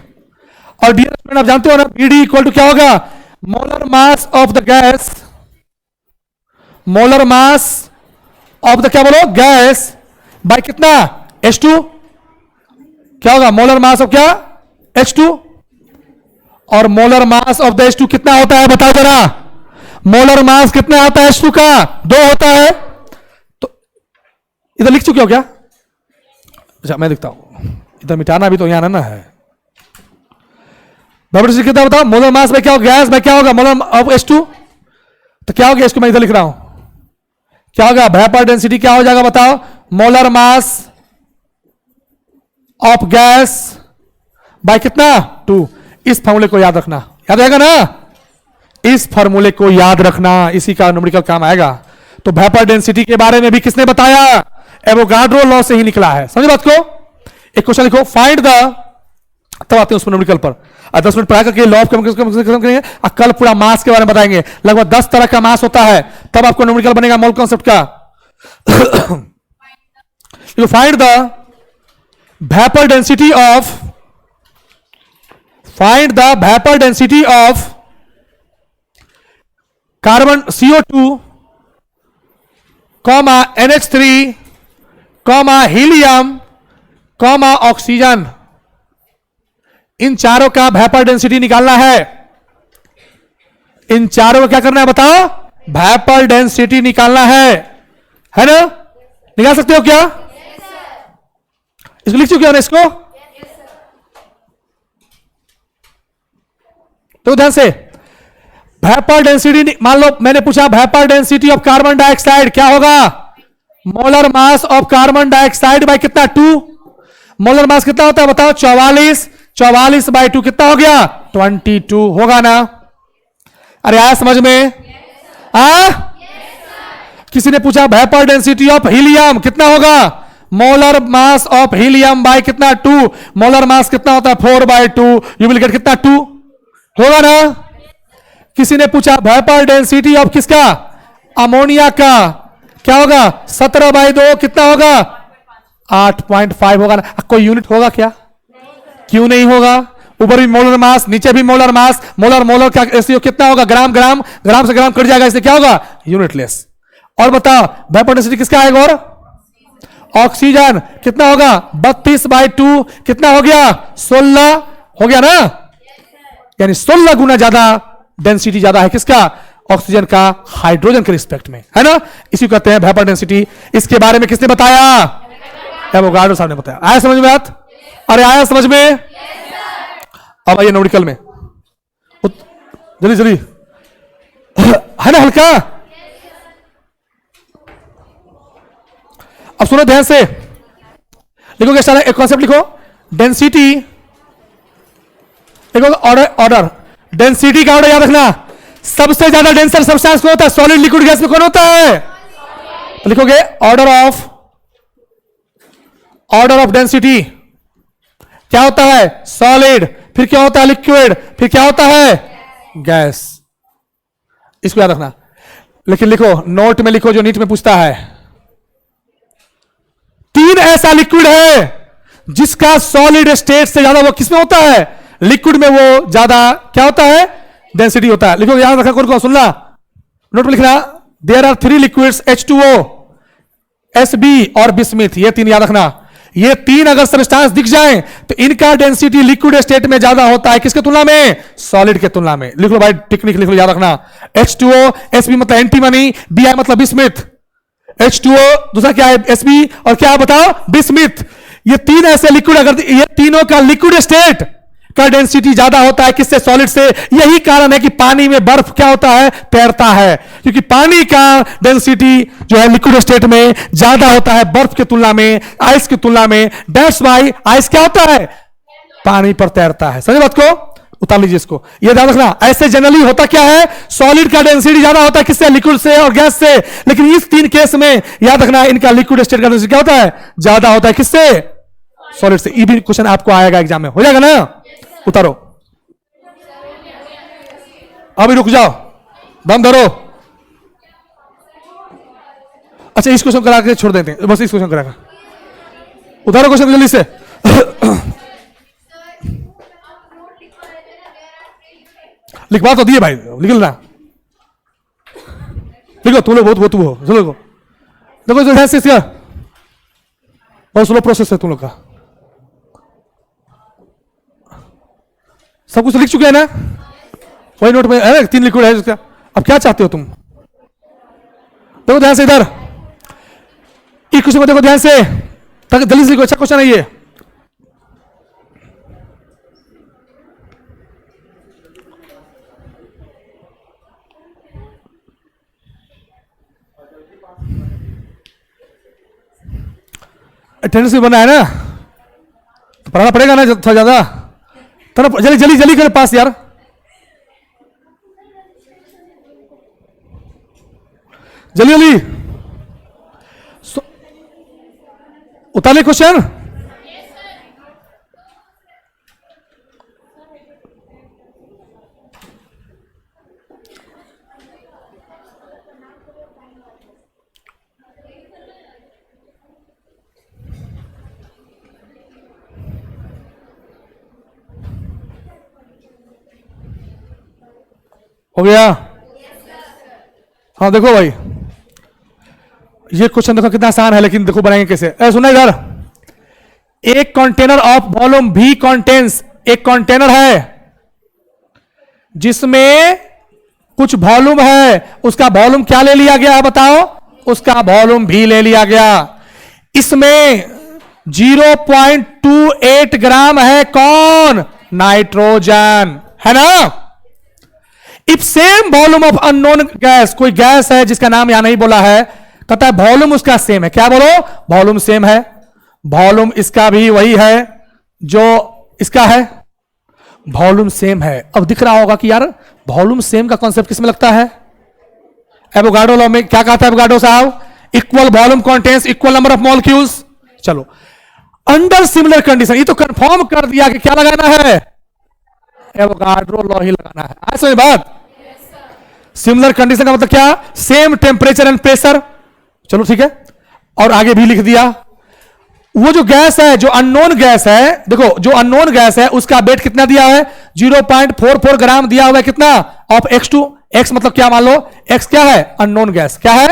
और डियर स्टूडेंट, आप जानते हो ना बीडी इक्वल टू क्या होगा? Molar mass of the gas, molar mass of the क्या बोलो? गैस बाय कितना? H2। क्या होगा? मोलर मास ऑफ क्या? H2। और molar mass of the H2 कितना होता है बताओ जरा? मोलर मास कितना होता है H2 का? 2 होता है। तो इधर लिख चुके हो क्या? अच्छा मैं लिखता हूं, इधर मिटाना भी तो यहां ना है। वेपर डेंसिटी कितना बताओ? मोलर मास में क्या होगा? गैस में क्या होगा? Molar of H2। तो क्या हो गया? इसको मैं इधर लिख रहा हूं, क्या होगा? वेपर डेंसिटी क्या हो जाएगा बताओ? Molar mass of gas by कितना? 2। इस फॉर्मूले को याद रखना, याद आएगा ना? इस फॉर्मूले को याद रखना, इसी का न्यूमेरिकल काम आएगा। तो वेपर डेंसिटी के बारे में भी किसने बताया? एवोगाड्रो लॉ से ही निकला है। समझ बात को? एक क्वेश्चन लिखो, फाइंड द, तब आते हैं उसमें न्यूमेरिकल पर। 10 मिनट पढ़ा करके लॉ ऑफ केमिकल करेंगे, कल पूरा मास के बारे में बताएंगे। लगभग 10 तरह का मास होता है, तब आपको न्यूमेरिकल बनेगा मोल कॉन्सेप्ट का। Find the vapour density of, find the vapor density of carbon CO2, NH3, helium, oxygen. इन चारों का वेपर डेंसिटी निकालना है। इन चारों का क्या करना है बताओ? वेपर डेंसिटी निकालना है ना? निकाल सकते हो क्या? इसको लिख चुके हो ना इसको? तो ध्यान से, वेपर डेंसिटी, मान लो मैंने पूछा vapour density of carbon dioxide क्या होगा? Molar mass of carbon dioxide by कितना? 2। मोलर मास कितना होता है बताओ? 44। 44 बाय 2 कितना हो गया? 22 होगा ना? अरे आया समझ में? किसी ने पूछा वेपर डेंसिटी ऑफ हीलियम कितना होगा? Molar mass of helium by कितना? 2। मोलर मास कितना होता है? 4/2। यू विल गेट कितना? 2 होगा ना? किसी ने पूछा वेपर डेंसिटी ऑफ किसका? अमोनिया का क्या होगा? 17/2 कितना होगा? 8.5 होगा ना? कोई यूनिट होगा क्या? क्यों नहीं होगा? ऊपर भी मोलर मास, नीचे भी मोलर मास, मोलर मोलर का रेशियो कितना होगा? ग्राम ग्राम, ग्राम से ग्राम कट जाएगा, इससे क्या होगा? यूनिटलेस। और बताओ वेपर डेंसिटी किसका आएगा? और ऑक्सीजन कितना होगा? 32/2 कितना हो गया? 16 हो गया ना, यानी 16 गुना ज्यादा डेंसिटी ज्यादा है किसका? ऑक्सीजन का हाइड्रोजन के रिस्पेक्ट में, है ना। इसी को कहते हैं वेपर डेंसिटी। इसके बारे में किसने बताया? एवोगाड्रो साहब ने बताया। आया समझ में बात? अरे आया समझ में? अब आइए न्यूमेरिकल में, जल्दी जल्दी, है ना हल्का। अब सुनो ध्यान से, लिखोगे सारा एक कॉन्सेप्ट लिखो, डेंसिटी, लिखोगे ऑर्डर, ऑर्डर डेंसिटी का ऑर्डर याद रखना। सबसे ज्यादा डेंसर सब्सटेंस कौन होता है? सॉलिड लिक्विड गैस में कौन होता है? लिखोगे ऑर्डर ऑफ डेंसिटी क्या होता है? सॉलिड, फिर क्या होता है? लिक्विड, फिर क्या होता है? गैस। इसको याद रखना। लेकिन लिखो, नोट में लिखो जो नीट में पूछता है, 3 ऐसा लिक्विड है जिसका सॉलिड स्टेट से ज्यादा वो किसमें होता है? लिक्विड में वो ज्यादा क्या होता है? डेंसिटी होता है। लिखो, याद रखा, कौन सुनना, नोट में लिखना। There are 3 liquids, H2O, SB और बिस्मिथ, ये 3 याद रखना। ये 3 अगर सब्सटेंस दिख जाएं तो इनका डेंसिटी लिक्विड स्टेट में ज्यादा होता है किसके तुलना में? सॉलिड के तुलना में। लिख लो भाई, टेक्निक लिख लो, याद रखना। H2O, SB मतलब एंटीमनी, BI मतलब बिस्मिथ। H2O दूसरा क्या है? SB, और क्या बताओ? बिस्मिथ। ये 3 ऐसे लिक्विड, अगर ये तीनों का लिक्विड स्टेट का डेंसिटी ज्यादा होता है किससे? सॉलिड से। यही कारण है कि पानी में बर्फ क्या होता है? तैरता है, क्योंकि पानी का डेंसिटी जो है लिक्विड स्टेट में ज्यादा होता है बर्फ की तुलना में, आइस की तुलना में। दैट्स व्हाई आइस क्या होता है? पानी पर तैरता है। समझे बात को? उतार लीजिए इसको, ये ध्यान रखना। ऐसे जनरली होता क्या है? सॉलिड का डेंसिटी ज्यादा होता है किससे? लिक्विड से और गैस से। लेकिन इस 3 केस में याद रखना, इनका लिक्विड स्टेट का डेंसिटी क्या होता है? ज्यादा होता है किससे? सॉलिड से। ये भी क्वेश्चन आपको आएगा एग्जाम में, हो जाएगा ना। उतारो, अभी रुक जाओ, दम धरो। अच्छा, इस क्वेश्चन करा के छोड़ देते हैं, बस इस क्वेश्चन करा कर उतारो क्वेश्चन जल्दी से। लिखवा तो दिए भाई, लिख लेना। लिखो, तुम लोग बहुत हो, चलो लिखो। देखो जो है इसका बहुत स्लो प्रोसेस है तुम लोग का। सब कुछ लिख चुके हैं ना? वही नोट में है, 3 लिक्विड है इसका। अब क्या चाहते हो तुम? देखो ध्यान से इधर, इस क्वेश्चन को देखो ध्यान से, जल्दी से लिखो। अच्छा क्वेश्चन है ये। अटेंडेंस भी बना है ना, तो पढ़ना पड़ेगा ना थोड़ा ज्यादा। जल्दी जल्दी जल्दी कर पास यार, जल्दी जल्दी उतार ले क्वेश्चन। हो गया? हाँ देखो भाई, ये क्वेश्चन देखो कितना आसान है, लेकिन देखो बनाएंगे कैसे। सुना इधर, एक container of volume V contains, एक कंटेनर है जिसमें कुछ वॉल्यूम है, उसका वॉल्यूम क्या ले लिया गया है बताओ? उसका वॉल्यूम भी ले लिया गया। इसमें 0.28 ग्राम है कौन? नाइट्रोजन, है ना। If same volume of unknown gas, कोई गैस है जिसका नाम यहां नहीं बोला है, कहता है वॉल्यूम उसका सेम है। क्या बोलो? वॉल्यूम सेम है। वॉल्यूम इसका भी वही है जो इसका है, वॉल्यूम सेम है। अब दिख रहा होगा कि यार वॉल्यूम सेम का कॉन्सेप्ट किसमें लगता है? एवोगाड्रो लॉ में क्या कहता है एवोगाड्रो साहब? Equal volume contains equal number of molecules. चलो, अंडर सिमिलर कंडीशन, ये तो कंफर्म कर दिया कि क्या लगाना है? एवोगाड्रो लॉ ही लगाना है। आज समझ बात? सिमिलर कंडीशन का मतलब क्या? Same temperature and pressure. चलो ठीक है, और आगे भी लिख दिया। वो जो गैस है, जो अननोन गैस है, देखो जो अननोन गैस है उसका वेट कितना दिया है, 0.44 ग्राम दिया हुआ है, कितना ऑफ X2। X मतलब क्या, मान लो X क्या है, अननोन गैस क्या है।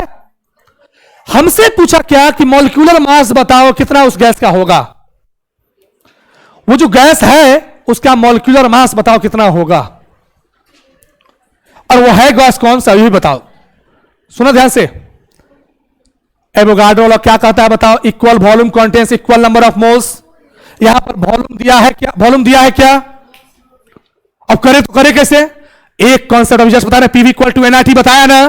हमसे पूछा क्या कि मॉलिक्यूलर मास बताओ कितना उस गैस का होगा। वो जो गैस है उसका मॉलिक्यूलर मास बताओ कितना होगा, और वो है गैस कौन सा, ये भी बताओ। सुनो ध्यान से, एवोगाड्रो लॉ क्या कहता है बताओ, equal volume contains equal number of moles. यहां पर वॉल्यूम दिया है क्या, वॉल्यूम दिया है क्या, अब करे तो करे कैसे। एक कॉन्सेप्ट अभी जस्ट बता रहे, पीवी इक्वल टू एनआरटी बताया ना,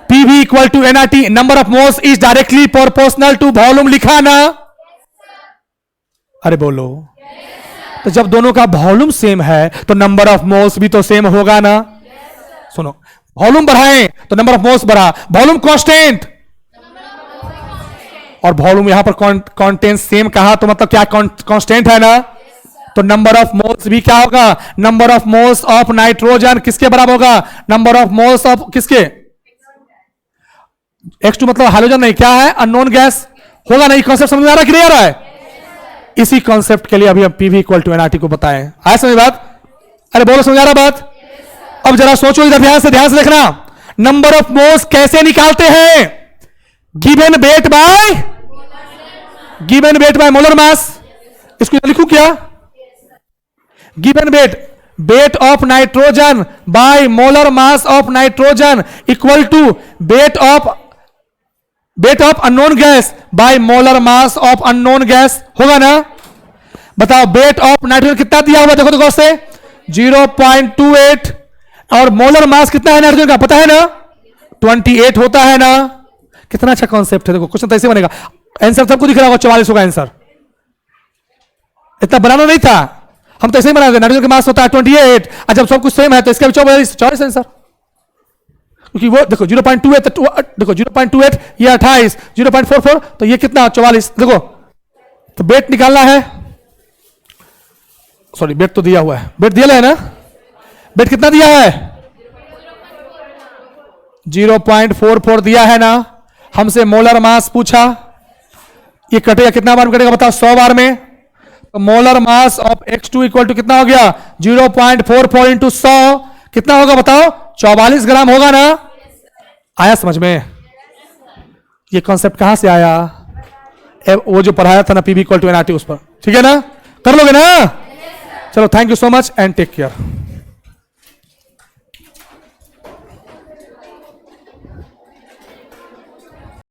PV equal to NRT, number of moles is directly proportional to volume, लिखा ना। अरे बोलो, तो जब दोनों का वॉल्यूम सेम है तो नंबर ऑफ मोल्स भी तो सेम होगा ना। सुनो, वॉल्यूम बढ़ाएं तो नंबर ऑफ मोल्स बढ़ा, वॉल्यूम कांस्टेंट और वॉल्यूम यहां पर कंटेंट सेम कहा तो मतलब क्या कांस्टेंट है ना, तो नंबर ऑफ मोल्स भी क्या होगा, number of moles of nitrogen किसके बराबर होगा, नंबर ऑफ मोल्स ऑफ किसके, X2 मतलब हाइड्रोजन नहीं, क्या है, अननोन गैस होगा नहीं। कॉन्सेप्ट समझ में आ रहा है कि नहीं आ रहा है। इसी कॉन्सेप्ट के लिए अभी हम पीवी इक्वल टू एनआरटी को बताएं, आया समझ बात। अरे बोलो, समझ आ रहा बात। अब जरा सोचो इधर, ध्यान से देखना, नंबर ऑफ मोल्स कैसे निकालते हैं, given weight by molar mass. इसको लिखूं क्या, given weight of nitrogen by molar mass of nitrogen equal to weight of unknown gas by molar mass of unknown gas, होगा ना। बताओ वेट ऑफ नाइट्रोजन कितना दिया हुआ, देखो देखो से 0.28, और मोलर मास कितना है नाइट्रोजन का, पता है ना 28 होता है ना। कितना अच्छा कॉन्सेप्ट है, देखो क्वेश्चन तो ऐसे बनेगा। आंसर सबको दिख रहा होगा, 44 होगा आंसर। इतना बनाना नहीं था, हम तो ऐसे ही बनाएंगे, नाइट्रोजन का मास होता है 28, और जब सब कुछ सेम है तो इसका भी 44 आंसर, क्योंकि वो देखो 0.28, देखो 0.28 ये 28, 0.44 तो ये कितना 44। देखो तो वेट निकालना है, सॉरी वेट तो दिया हुआ है, वेट दिया है ना, वेट कितना दिया है 0.44 दिया है ना। हमसे मोलर मास पूछा, ये कटेगा कितना बार में कटेगा बताओ, 100 बार में। तो molar mass of X2 equal to कितना हो गया 0.44 इंटू 100 कितना होगा बताओ, 44 ग्राम होगा ना। आया समझ में, ये कॉन्सेप्ट कहां से आया, वो जो पढ़ाया था ना पीवी इक्वल टू एनआरटी, उस पर, ठीक है ना, कर लोगे ना। चलो thank you so much and take care.